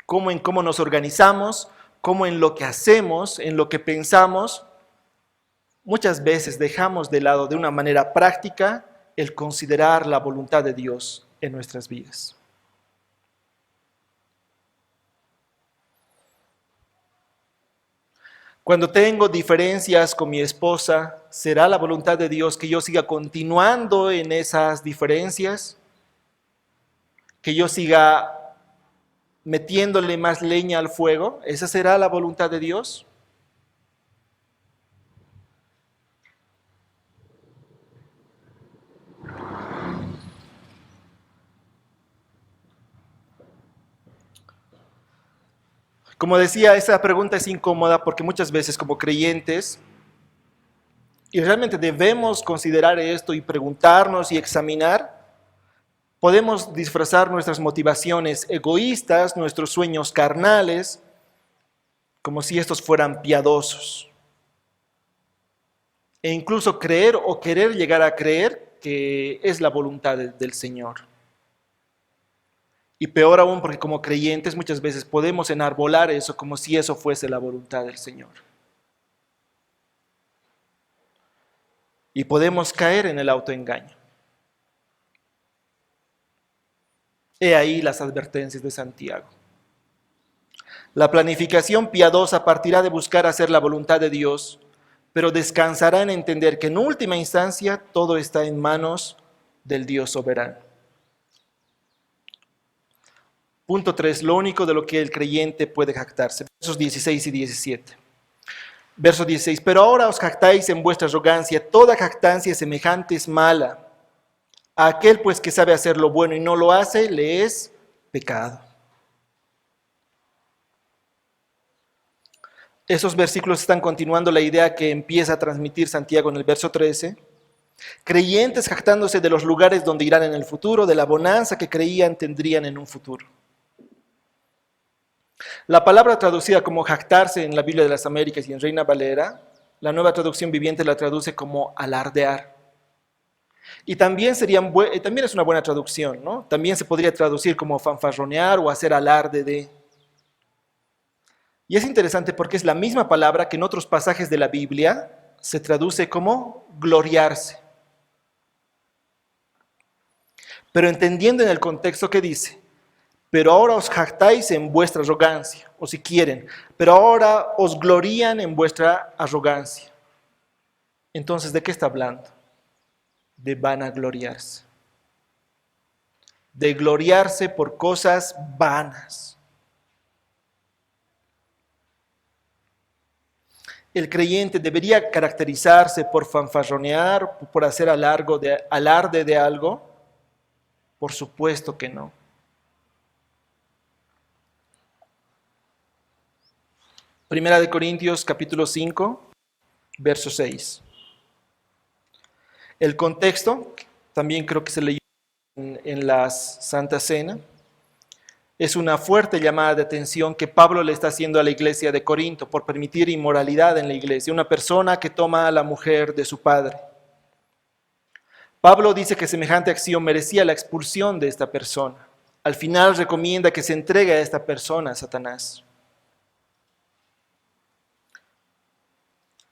cómo en cómo nos organizamos, cómo en lo que hacemos, en lo que pensamos, muchas veces dejamos de lado de una manera práctica el considerar la voluntad de Dios en nuestras vidas. Cuando tengo diferencias con mi esposa, ¿será la voluntad de Dios que yo siga continuando en esas diferencias? ¿Que yo siga metiéndole más leña al fuego? ¿Esa será la voluntad de Dios? Como decía, esa pregunta es incómoda porque muchas veces como creyentes, y realmente debemos considerar esto y preguntarnos y examinar, podemos disfrazar nuestras motivaciones egoístas, nuestros sueños carnales, como si estos fueran piadosos. E incluso creer o querer llegar a creer que es la voluntad del Señor. Y peor aún porque como creyentes muchas veces podemos enarbolar eso como si eso fuese la voluntad del Señor. Y podemos caer en el autoengaño. He ahí las advertencias de Santiago. La planificación piadosa partirá de buscar hacer la voluntad de Dios, pero descansará en entender que en última instancia todo está en manos del Dios soberano. Punto 3, lo único de lo que el creyente puede jactarse. Versos 16 y 17. Verso 16, pero ahora os jactáis en vuestra arrogancia, toda jactancia semejante es mala. A aquel pues que sabe hacer lo bueno y no lo hace, le es pecado. Esos versículos están continuando la idea que empieza a transmitir Santiago en el verso 13. Creyentes jactándose de los lugares donde irán en el futuro, de la bonanza que creían tendrían en un futuro. La palabra traducida como jactarse en la Biblia de las Américas y en Reina Valera, la Nueva Traducción Viviente la traduce como alardear. Y también es una buena traducción, ¿no? También se podría traducir como fanfarronear o hacer alarde de. Y es interesante porque es la misma palabra que en otros pasajes de la Biblia se traduce como gloriarse. Pero entendiendo en el contexto que dice, pero ahora os jactáis en vuestra arrogancia, o si quieren, pero ahora os glorían en vuestra arrogancia. Entonces, ¿de qué está hablando? De vanagloriarse. De gloriarse por cosas vanas. El creyente debería caracterizarse por fanfarronear, por hacer alarde de algo. Por supuesto que no. Primera de Corintios capítulo 5, verso 6. El contexto, también creo que se leyó en la Santa Cena, es una fuerte llamada de atención que Pablo le está haciendo a la iglesia de Corinto por permitir inmoralidad en la iglesia, una persona que toma a la mujer de su padre. Pablo dice que semejante acción merecía la expulsión de esta persona. Al final recomienda que se entregue a esta persona a Satanás.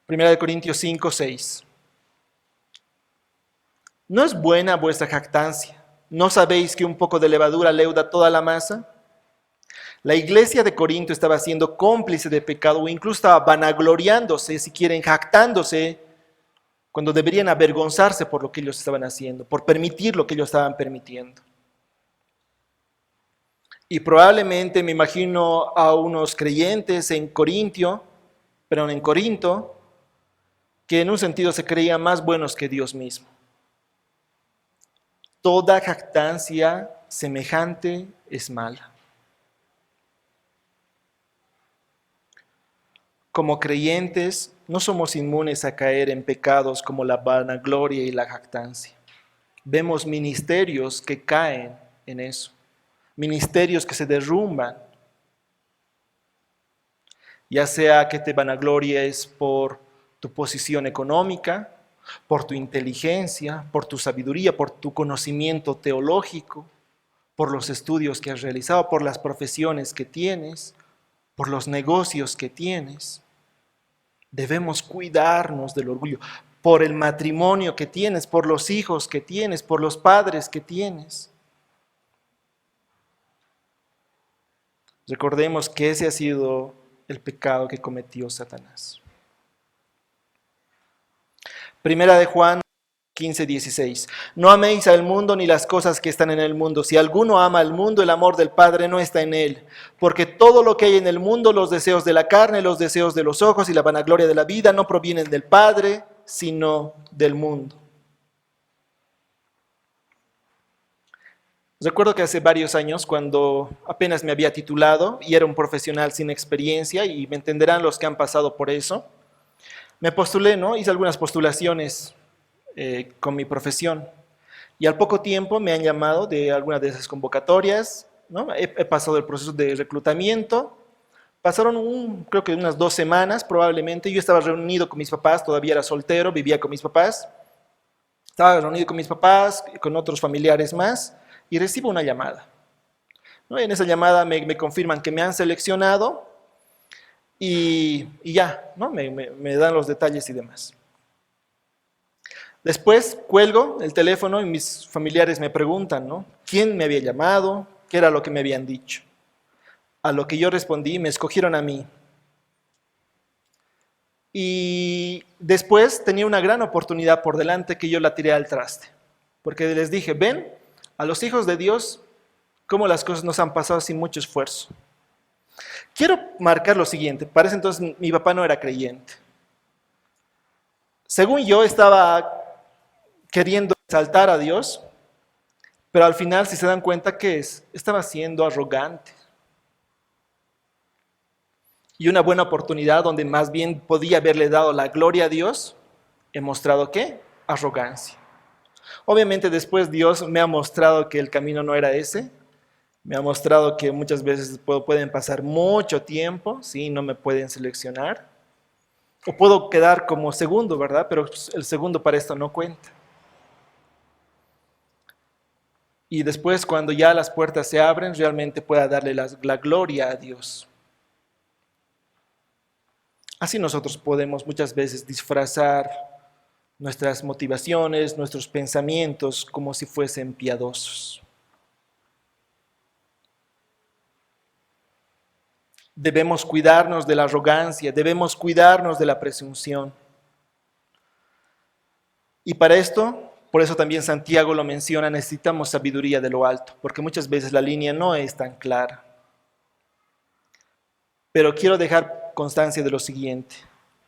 Primera de Corintios 5, 6. ¿No es buena vuestra jactancia? ¿No sabéis que un poco de levadura leuda toda la masa? La iglesia de Corinto estaba siendo cómplice de pecado o incluso estaba vanagloriándose, si quieren, jactándose, cuando deberían avergonzarse por lo que ellos estaban haciendo, por permitir lo que ellos estaban permitiendo. Y probablemente me imagino a unos creyentes en Corinto, que en un sentido se creían más buenos que Dios mismo. Toda jactancia semejante es mala. Como creyentes, no somos inmunes a caer en pecados como la vanagloria y la jactancia. Vemos ministerios que caen en eso, ministerios que se derrumban, ya sea que te vanaglories por tu posición económica, por tu inteligencia, por tu sabiduría, por tu conocimiento teológico, por los estudios que has realizado, por las profesiones que tienes, por los negocios que tienes. Debemos cuidarnos del orgullo, por el matrimonio que tienes, por los hijos que tienes, por los padres que tienes. Recordemos que ese ha sido el pecado que cometió Satanás. Primera de Juan 15:16. No améis al mundo ni las cosas que están en el mundo. Si alguno ama al mundo, el amor del Padre no está en él. Porque todo lo que hay en el mundo, los deseos de la carne, los deseos de los ojos y la vanagloria de la vida, no provienen del Padre, sino del mundo. Recuerdo que hace varios años, cuando apenas me había titulado y era un profesional sin experiencia, y me entenderán los que han pasado por eso, me postulé, ¿no? Hice algunas postulaciones con mi profesión. Y al poco tiempo me han llamado de alguna de esas convocatorias, ¿no? He pasado el proceso de reclutamiento. Pasaron creo que unas 2 semanas probablemente. Yo estaba reunido con mis papás, todavía era soltero, vivía con mis papás. Estaba reunido con mis papás, con otros familiares más, y recibo una llamada, ¿no? En esa llamada me confirman que me han seleccionado y ya, ¿no? Me dan los detalles y demás. Después cuelgo el teléfono y mis familiares me preguntan, ¿no? ¿Quién me había llamado? ¿Qué era lo que me habían dicho? A lo que yo respondí, me escogieron a mí. Y después tenía una gran oportunidad por delante que yo la tiré al traste. Porque les dije, ven, a los hijos de Dios, cómo las cosas nos han pasado sin mucho esfuerzo. Quiero marcar lo siguiente, para ese entonces mi papá no era creyente. Según yo estaba queriendo exaltar a Dios, pero al final, si se dan cuenta, ¿qué es? Estaba siendo arrogante. Y una buena oportunidad donde más bien podía haberle dado la gloria a Dios, he mostrado ¿qué? Arrogancia. Obviamente después Dios me ha mostrado que el camino no era ese, me ha mostrado que muchas veces pueden pasar mucho tiempo, ¿sí? No me pueden seleccionar, o puedo quedar como segundo, ¿verdad? Pero el segundo para esto no cuenta. Y después, cuando ya las puertas se abren, realmente pueda darle la gloria a Dios. Así nosotros podemos muchas veces disfrazar nuestras motivaciones, nuestros pensamientos, como si fuesen piadosos. Debemos cuidarnos de la arrogancia, debemos cuidarnos de la presunción. Y para esto, por eso también Santiago lo menciona, necesitamos sabiduría de lo alto, porque muchas veces la línea no es tan clara. Pero quiero dejar constancia de lo siguiente: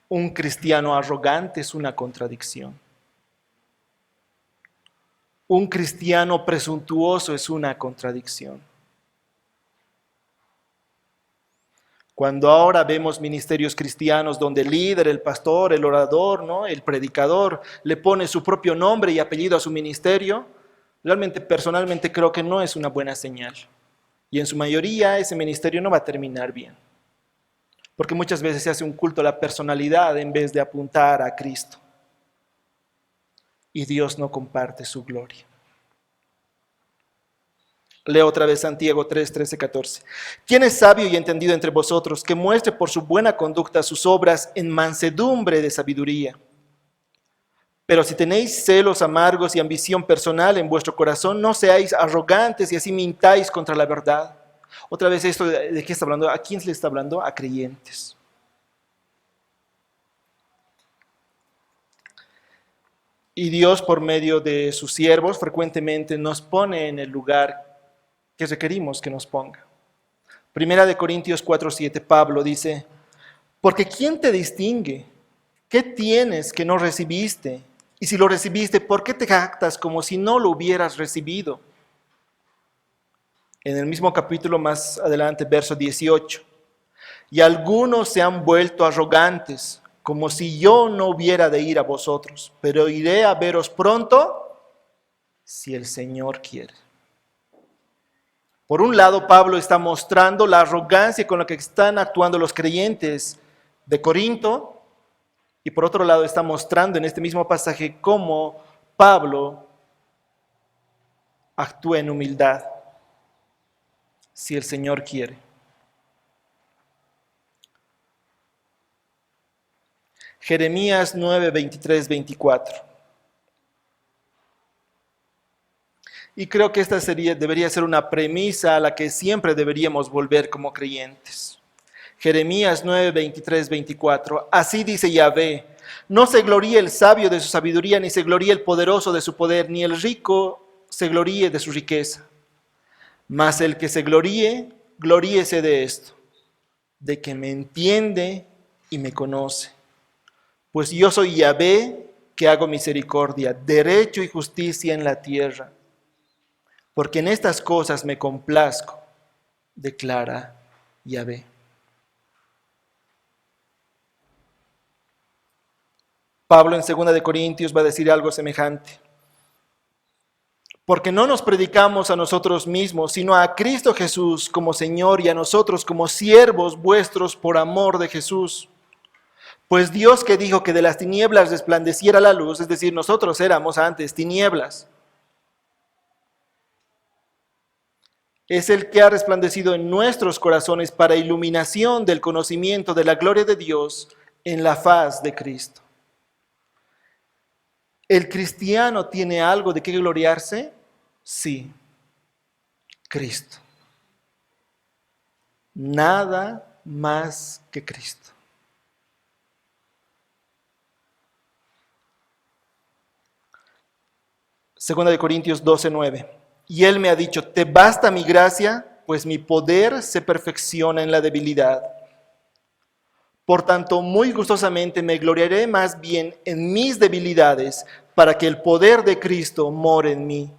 un cristiano arrogante es una contradicción. Un cristiano presuntuoso es una contradicción. Cuando ahora vemos ministerios cristianos donde el líder, el pastor, el orador, ¿no? El predicador le pone su propio nombre y apellido a su ministerio, realmente personalmente creo que no es una buena señal. Y en su mayoría ese ministerio no va a terminar bien. Porque muchas veces se hace un culto a la personalidad en vez de apuntar a Cristo. Y Dios no comparte su gloria. Leo otra vez Santiago 3, 13, 14. ¿Quién es sabio y entendido entre vosotros que muestre por su buena conducta sus obras en mansedumbre de sabiduría? Pero si tenéis celos amargos y ambición personal en vuestro corazón, no seáis arrogantes y así mintáis contra la verdad. Otra vez esto, ¿de qué está hablando? ¿A quién se le está hablando? A creyentes. Y Dios, por medio de sus siervos, frecuentemente nos pone en el lugar que requerimos que nos ponga. Primera de Corintios 4:7, Pablo dice, porque ¿quién te distingue? ¿Qué tienes que no recibiste? Y si lo recibiste, ¿por qué te jactas como si no lo hubieras recibido? En el mismo capítulo más adelante, verso 18, y algunos se han vuelto arrogantes, como si yo no hubiera de ir a vosotros, pero iré a veros pronto, si el Señor quiere. Por un lado, Pablo está mostrando la arrogancia con la que están actuando los creyentes de Corinto, y por otro lado está mostrando en este mismo pasaje cómo Pablo actúa en humildad, si el Señor quiere. Jeremías 9, 23, 24. Y creo que esta debería ser una premisa a la que siempre deberíamos volver como creyentes. Jeremías 9, 23, 24. Así dice Yahvé, no se gloríe el sabio de su sabiduría, ni se gloríe el poderoso de su poder, ni el rico se gloríe de su riqueza. Mas el que se gloríe, gloríese de esto, de que me entiende y me conoce. Pues yo soy Yahvé, que hago misericordia, derecho y justicia en la tierra. Porque en estas cosas me complazco, declara Yahvé. Pablo en 2 de Corintios va a decir algo semejante. Porque no nos predicamos a nosotros mismos, sino a Cristo Jesús como Señor y a nosotros como siervos vuestros por amor de Jesús. Pues Dios que dijo que de las tinieblas resplandeciera la luz, es decir, nosotros éramos antes tinieblas, es el que ha resplandecido en nuestros corazones para iluminación del conocimiento de la gloria de Dios en la faz de Cristo. ¿El cristiano tiene algo de qué gloriarse? Sí, Cristo. Nada más que Cristo. Segunda de Corintios 12:9. Y él me ha dicho, te basta mi gracia, pues mi poder se perfecciona en la debilidad. Por tanto, muy gustosamente me gloriaré más bien en mis debilidades, para que el poder de Cristo more en mí.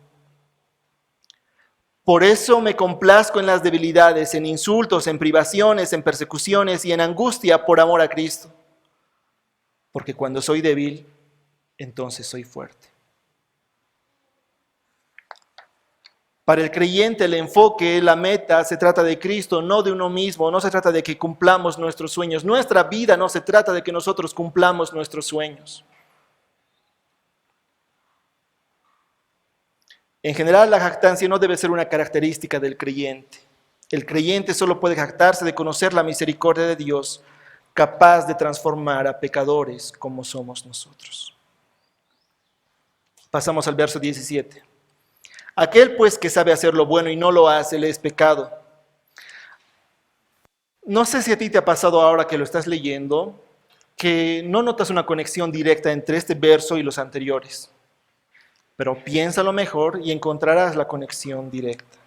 Por eso me complazco en las debilidades, en insultos, en privaciones, en persecuciones y en angustia por amor a Cristo. Porque cuando soy débil, entonces soy fuerte. Para el creyente el enfoque, la meta, se trata de Cristo, no de uno mismo, no se trata de que cumplamos nuestros sueños. Nuestra vida no se trata de que nosotros cumplamos nuestros sueños. En general, la jactancia no debe ser una característica del creyente. El creyente solo puede jactarse de conocer la misericordia de Dios, capaz de transformar a pecadores como somos nosotros. Pasamos al verso 17. Aquel pues que sabe hacer lo bueno y no lo hace, le es pecado. No sé si a ti te ha pasado ahora que lo estás leyendo, que no notas una conexión directa entre este verso y los anteriores. Pero piénsalo mejor y encontrarás la conexión directa.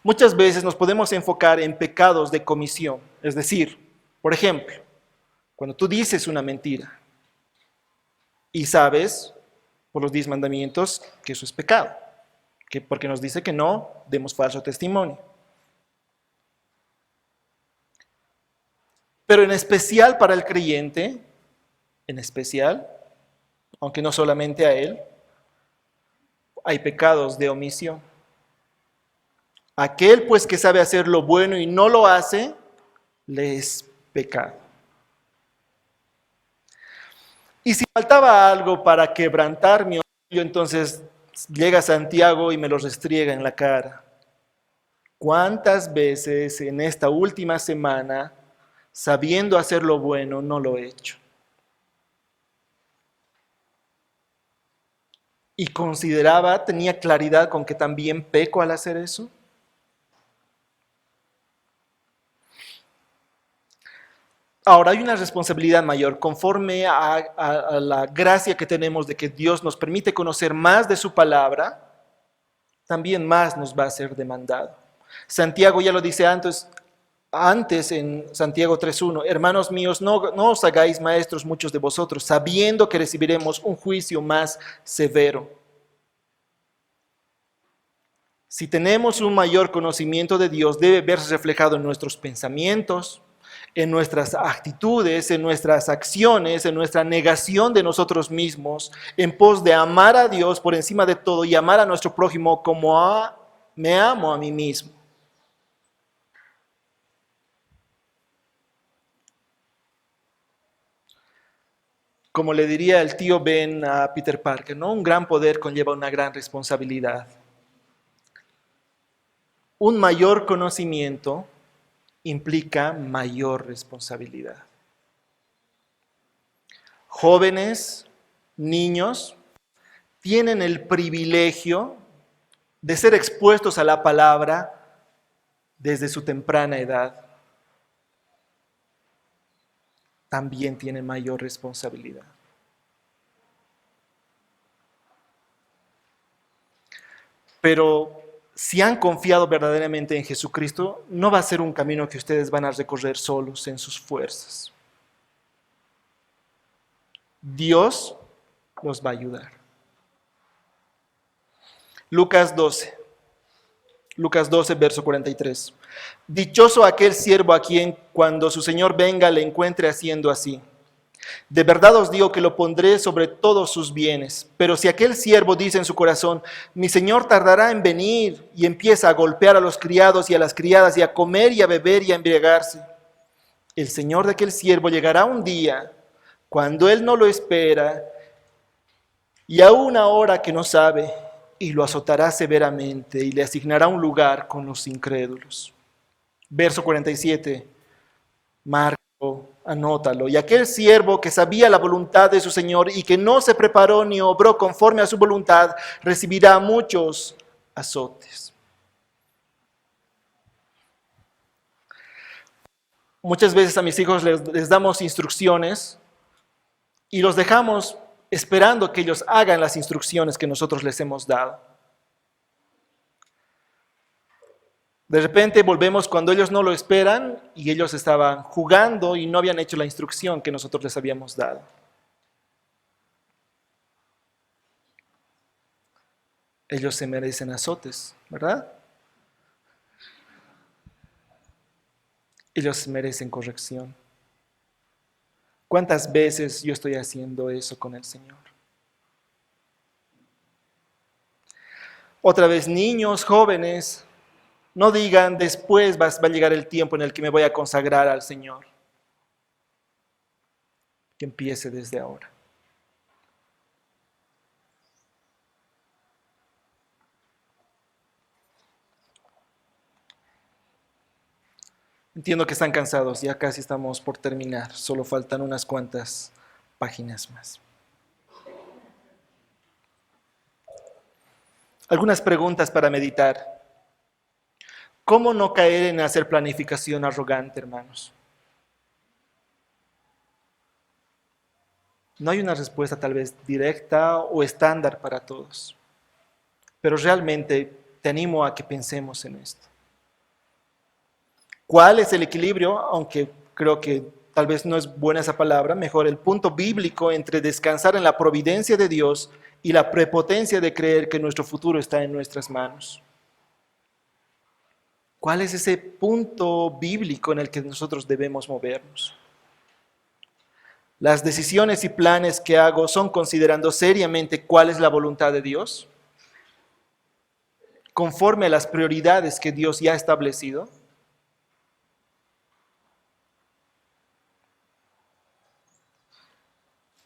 Muchas veces nos podemos enfocar en pecados de comisión. Es decir, por ejemplo, cuando tú dices una mentira y sabes por los 10 mandamientos que eso es pecado. Porque nos dice que no demos falso testimonio. Pero en especial para el creyente, en especial, aunque no solamente a él, hay pecados de omisión. Aquel pues que sabe hacer lo bueno y no lo hace, le es pecado. Y si faltaba algo para quebrantar mi orgullo, entonces llega Santiago y me lo restriega en la cara. ¿Cuántas veces en esta última semana, sabiendo hacer lo bueno, no lo he hecho? Y consideraba, tenía claridad con que también peco al hacer eso. Ahora hay una responsabilidad mayor, conforme a la gracia que tenemos de que Dios nos permite conocer más de su palabra, también más nos va a ser demandado. Santiago ya lo dice antes en Santiago 3.1, hermanos míos, no os hagáis maestros muchos de vosotros, sabiendo que recibiremos un juicio más severo. Si tenemos un mayor conocimiento de Dios, debe verse reflejado en nuestros pensamientos, en nuestras actitudes, en nuestras acciones, en nuestra negación de nosotros mismos, en pos de amar a Dios por encima de todo y amar a nuestro prójimo como me amo a mí mismo. Como le diría el tío Ben a Peter Parker, ¿no? Un gran poder conlleva una gran responsabilidad. Un mayor conocimiento implica mayor responsabilidad. Jóvenes, niños, tienen el privilegio de ser expuestos a la palabra desde su temprana edad. También tienen mayor responsabilidad. Pero si han confiado verdaderamente en Jesucristo, no va a ser un camino que ustedes van a recorrer solos en sus fuerzas. Dios los va a ayudar. Lucas 12, verso 43. Dichoso aquel siervo a quien cuando su señor venga le encuentre haciendo así. De verdad os digo que lo pondré sobre todos sus bienes. Pero si aquel siervo dice en su corazón, mi señor tardará en venir, y empieza a golpear a los criados y a las criadas, y a comer y a beber y a embriagarse, el señor de aquel siervo llegará un día, cuando él no lo espera, y a una hora que no sabe, y lo azotará severamente, y le asignará un lugar con los incrédulos. Verso 47, Marco, anótalo. Y aquel siervo que sabía la voluntad de su señor y que no se preparó ni obró conforme a su voluntad, recibirá muchos azotes. Muchas veces a mis hijos les damos instrucciones y los dejamos esperando que ellos hagan las instrucciones que nosotros les hemos dado. De repente volvemos cuando ellos no lo esperan y ellos estaban jugando y no habían hecho la instrucción que nosotros les habíamos dado. Ellos se merecen azotes, ¿verdad? Ellos merecen corrección. ¿Cuántas veces yo estoy haciendo eso con el Señor? Otra vez, niños, jóvenes, no digan después va a llegar el tiempo en el que me voy a consagrar al Señor. Que empiece desde ahora. Entiendo que están cansados, ya casi estamos por terminar, solo faltan unas cuantas páginas más. Algunas preguntas para meditar. ¿Cómo no caer en hacer planificación arrogante, hermanos? No hay una respuesta tal vez directa o estándar para todos, pero realmente te animo a que pensemos en esto. ¿Cuál es el equilibrio? Aunque creo que tal vez no es buena esa palabra, mejor el punto bíblico entre descansar en la providencia de Dios y la prepotencia de creer que nuestro futuro está en nuestras manos. ¿Cuál es ese punto bíblico en el que nosotros debemos movernos? ¿Las decisiones y planes que hago son considerando seriamente cuál es la voluntad de Dios? ¿Conforme a las prioridades que Dios ya ha establecido?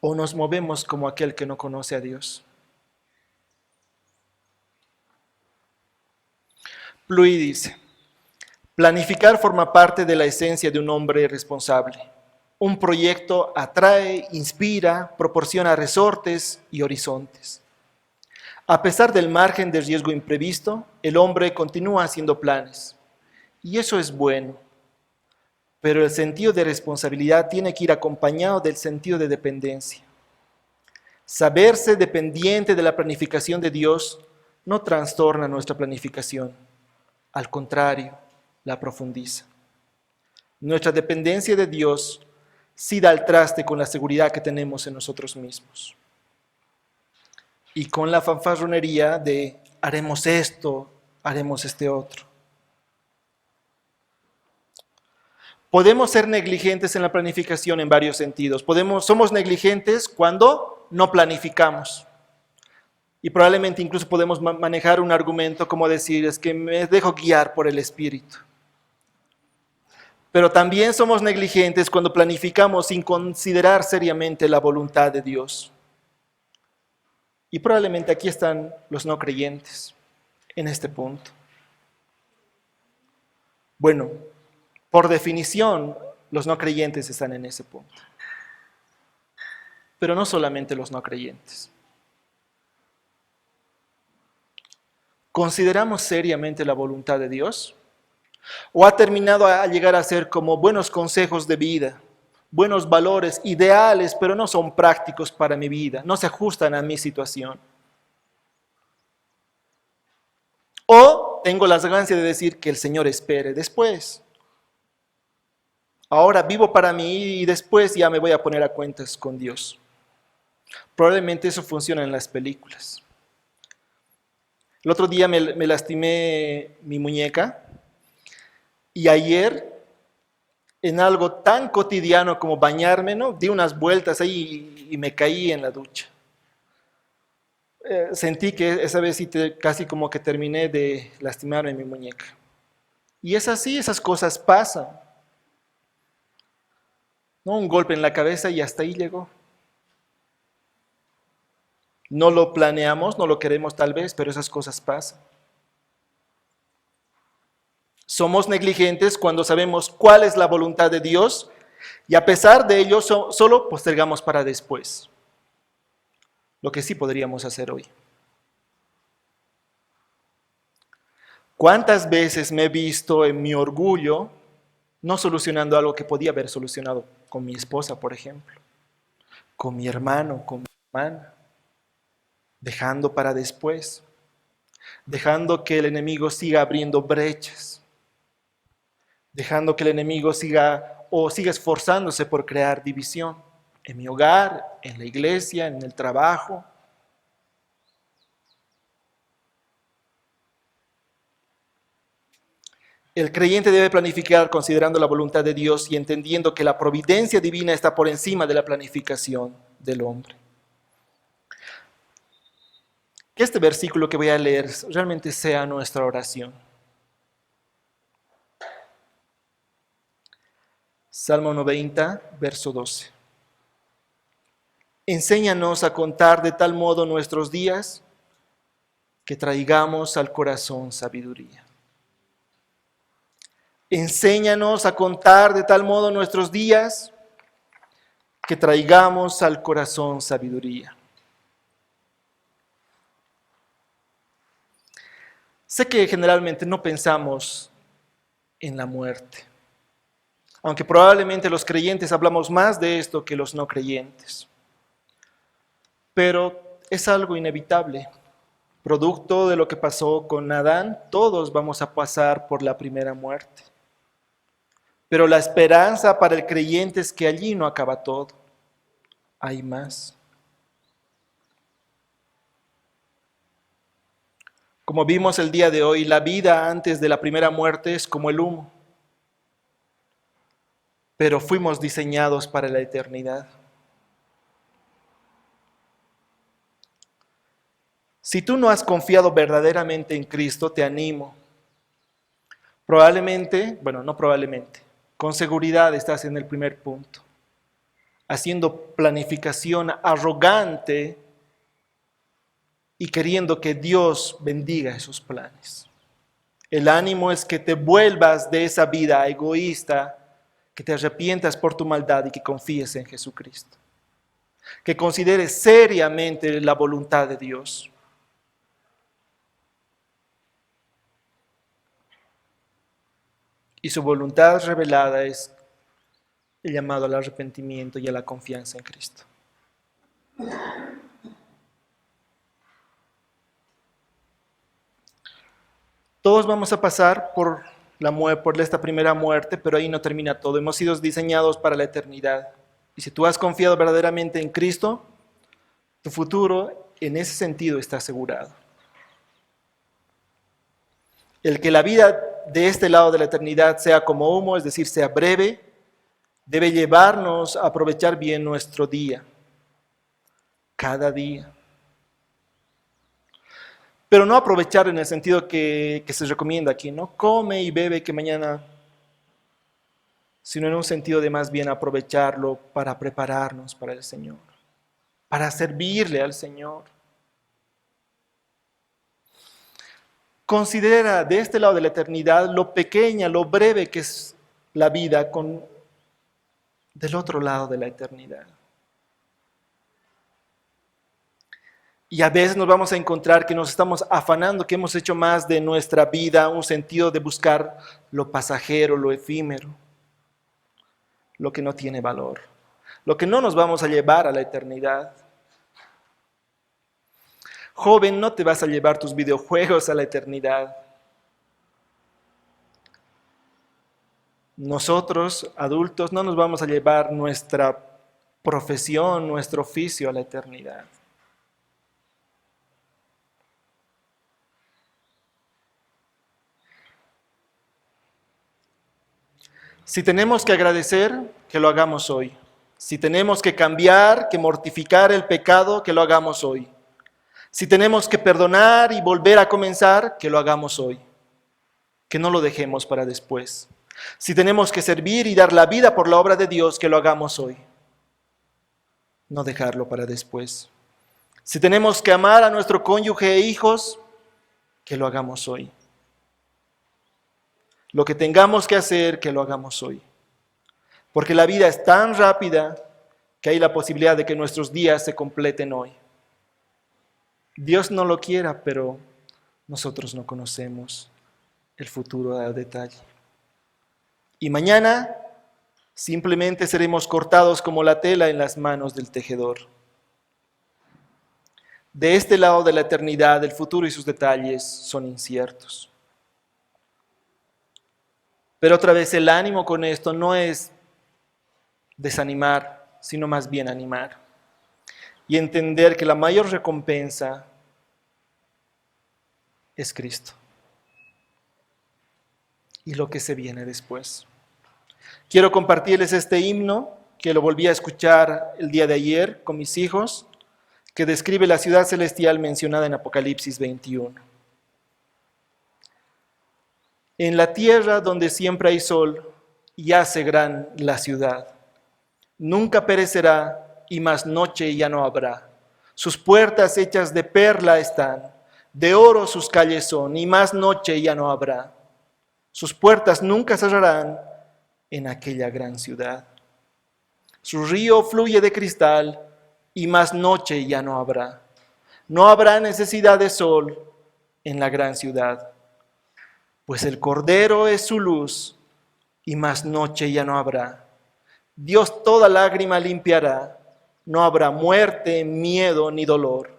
¿O nos movemos como aquel que no conoce a Dios? Pluy dice, Planificar forma parte de la esencia de un hombre responsable. Un proyecto atrae, inspira, proporciona resortes y horizontes. A pesar del margen de riesgo imprevisto, el hombre continúa haciendo planes. Y eso es bueno. Pero el sentido de responsabilidad tiene que ir acompañado del sentido de dependencia. Saberse dependiente de la planificación de Dios no trastorna nuestra planificación. Al contrario, la profundiza. Nuestra dependencia de Dios sí da al traste con la seguridad que tenemos en nosotros mismos. Y con la fanfarronería de haremos esto, haremos este otro. Podemos ser negligentes en la planificación en varios sentidos. Somos negligentes cuando no planificamos. Y probablemente incluso podemos manejar un argumento como decir, es que me dejo guiar por el Espíritu. Pero también somos negligentes cuando planificamos sin considerar seriamente la voluntad de Dios. Y probablemente aquí están los no creyentes, en este punto. Bueno, por definición, los no creyentes están en ese punto. Pero no solamente los no creyentes. ¿Consideramos seriamente la voluntad de Dios? ¿O ha terminado a llegar a ser como buenos consejos de vida, buenos valores, ideales, pero no son prácticos para mi vida, no se ajustan a mi situación? ¿O tengo la arrogancia de decir que el Señor espere después? Ahora vivo para mí y después ya me voy a poner a cuentas con Dios. Probablemente eso funciona en las películas. El otro día me lastimé mi muñeca y ayer, en algo tan cotidiano como bañarme, ¿no? Di unas vueltas ahí y me caí en la ducha. Sentí que esa vez sí casi como que terminé de lastimarme mi muñeca. Y es así, esas cosas pasan. ¿No? Un golpe en la cabeza y hasta ahí llegó. No lo planeamos, no lo queremos tal vez, pero esas cosas pasan. Somos negligentes cuando sabemos cuál es la voluntad de Dios y a pesar de ello solo postergamos para después. Lo que sí podríamos hacer hoy. ¿Cuántas veces me he visto en mi orgullo no solucionando algo que podía haber solucionado con mi esposa, por ejemplo, con mi hermano, con mi hermana? Dejando para después, dejando que el enemigo siga abriendo brechas, dejando que el enemigo siga esforzándose por crear división en mi hogar, en la iglesia, en el trabajo. El creyente debe planificar considerando la voluntad de Dios y entendiendo que la providencia divina está por encima de la planificación del hombre. Que este versículo que voy a leer realmente sea nuestra oración. Salmo 90, verso 12. Enséñanos a contar de tal modo nuestros días que traigamos al corazón sabiduría. Enséñanos a contar de tal modo nuestros días que traigamos al corazón sabiduría. Sé que generalmente no pensamos en la muerte, aunque probablemente los creyentes hablamos más de esto que los no creyentes. Pero es algo inevitable. Producto de lo que pasó con Adán, todos vamos a pasar por la primera muerte. Pero la esperanza para el creyente es que allí no acaba todo. Hay más. Como vimos el día de hoy, la vida antes de la primera muerte es como el humo. Pero fuimos diseñados para la eternidad. Si tú no has confiado verdaderamente en Cristo, te animo. Con seguridad estás en el primer punto, haciendo planificación arrogante y queriendo que Dios bendiga esos planes. El ánimo es que te vuelvas de esa vida egoísta, que te arrepientas por tu maldad y que confíes en Jesucristo. Que consideres seriamente la voluntad de Dios. Y su voluntad revelada es el llamado al arrepentimiento y a la confianza en Cristo. Todos vamos a pasar por esta primera muerte, pero ahí no termina todo. Hemos sido diseñados para la eternidad. Y si tú has confiado verdaderamente en Cristo, tu futuro en ese sentido está asegurado. El que la vida de este lado de la eternidad sea como humo, es decir, sea breve, debe llevarnos a aprovechar bien nuestro día, cada día. Pero no aprovechar en el sentido que se recomienda aquí, ¿no? Come y bebe que mañana, sino en un sentido de más bien aprovecharlo para prepararnos para el Señor, para servirle al Señor. Considera de este lado de la eternidad lo pequeña, lo breve que es la vida del otro lado de la eternidad. Y a veces nos vamos a encontrar que nos estamos afanando, que hemos hecho más de nuestra vida un sentido de buscar lo pasajero, lo efímero, lo que no tiene valor, lo que no nos vamos a llevar a la eternidad. Joven, no te vas a llevar tus videojuegos a la eternidad. Nosotros, adultos, no nos vamos a llevar nuestra profesión, nuestro oficio a la eternidad. Si tenemos que agradecer, que lo hagamos hoy. Si tenemos que cambiar, que mortificar el pecado, que lo hagamos hoy. Si tenemos que perdonar y volver a comenzar, que lo hagamos hoy. Que no lo dejemos para después. Si tenemos que servir y dar la vida por la obra de Dios, que lo hagamos hoy. No dejarlo para después. Si tenemos que amar a nuestro cónyuge e hijos, que lo hagamos hoy. Lo que tengamos que hacer, que lo hagamos hoy. Porque la vida es tan rápida que hay la posibilidad de que nuestros días se completen hoy. Dios no lo quiera, pero nosotros no conocemos el futuro a detalle. Y mañana simplemente seremos cortados como la tela en las manos del tejedor. De este lado de la eternidad, el futuro y sus detalles son inciertos. Pero otra vez el ánimo con esto no es desanimar, sino más bien animar. Y entender que la mayor recompensa es Cristo. Y lo que se viene después. Quiero compartirles este himno, que lo volví a escuchar el día de ayer con mis hijos, que describe la ciudad celestial mencionada en Apocalipsis 21. En la tierra donde siempre hay sol, yace gran la ciudad. Nunca perecerá y más noche ya no habrá. Sus puertas hechas de perla están, de oro sus calles son y más noche ya no habrá. Sus puertas nunca cerrarán en aquella gran ciudad. Su río fluye de cristal y más noche ya no habrá. No habrá necesidad de sol en la gran ciudad. Pues el Cordero es su luz, y más noche ya no habrá. Dios toda lágrima limpiará, no habrá muerte, miedo ni dolor.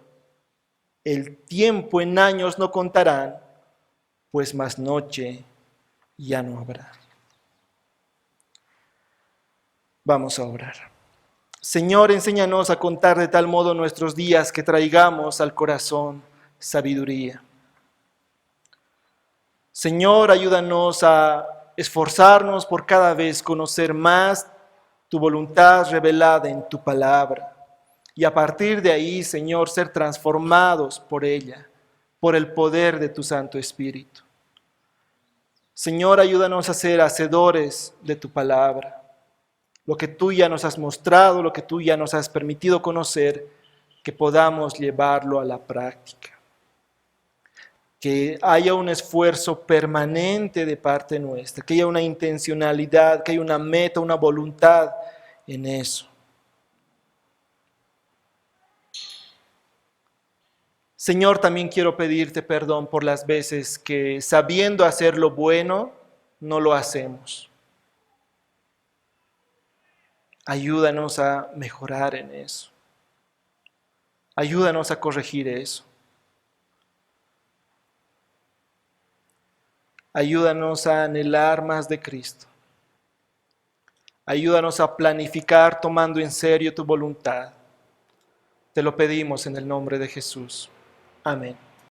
El tiempo en años no contarán, pues más noche ya no habrá. Vamos a orar. Señor, enséñanos a contar de tal modo nuestros días que traigamos al corazón sabiduría. Señor, ayúdanos a esforzarnos por cada vez conocer más tu voluntad revelada en tu palabra. Y a partir de ahí, Señor, ser transformados por ella, por el poder de tu Santo Espíritu. Señor, ayúdanos a ser hacedores de tu palabra. Lo que tú ya nos has mostrado, lo que tú ya nos has permitido conocer, que podamos llevarlo a la práctica. que haya un esfuerzo permanente de parte nuestra, que haya una intencionalidad, que haya una meta, una voluntad en eso. Señor, también quiero pedirte perdón por las veces que sabiendo hacer lo bueno, no lo hacemos. Ayúdanos a mejorar en eso. Ayúdanos a corregir eso. Ayúdanos a anhelar más de Cristo. Ayúdanos a planificar tomando en serio tu voluntad. Te lo pedimos en el nombre de Jesús. Amén.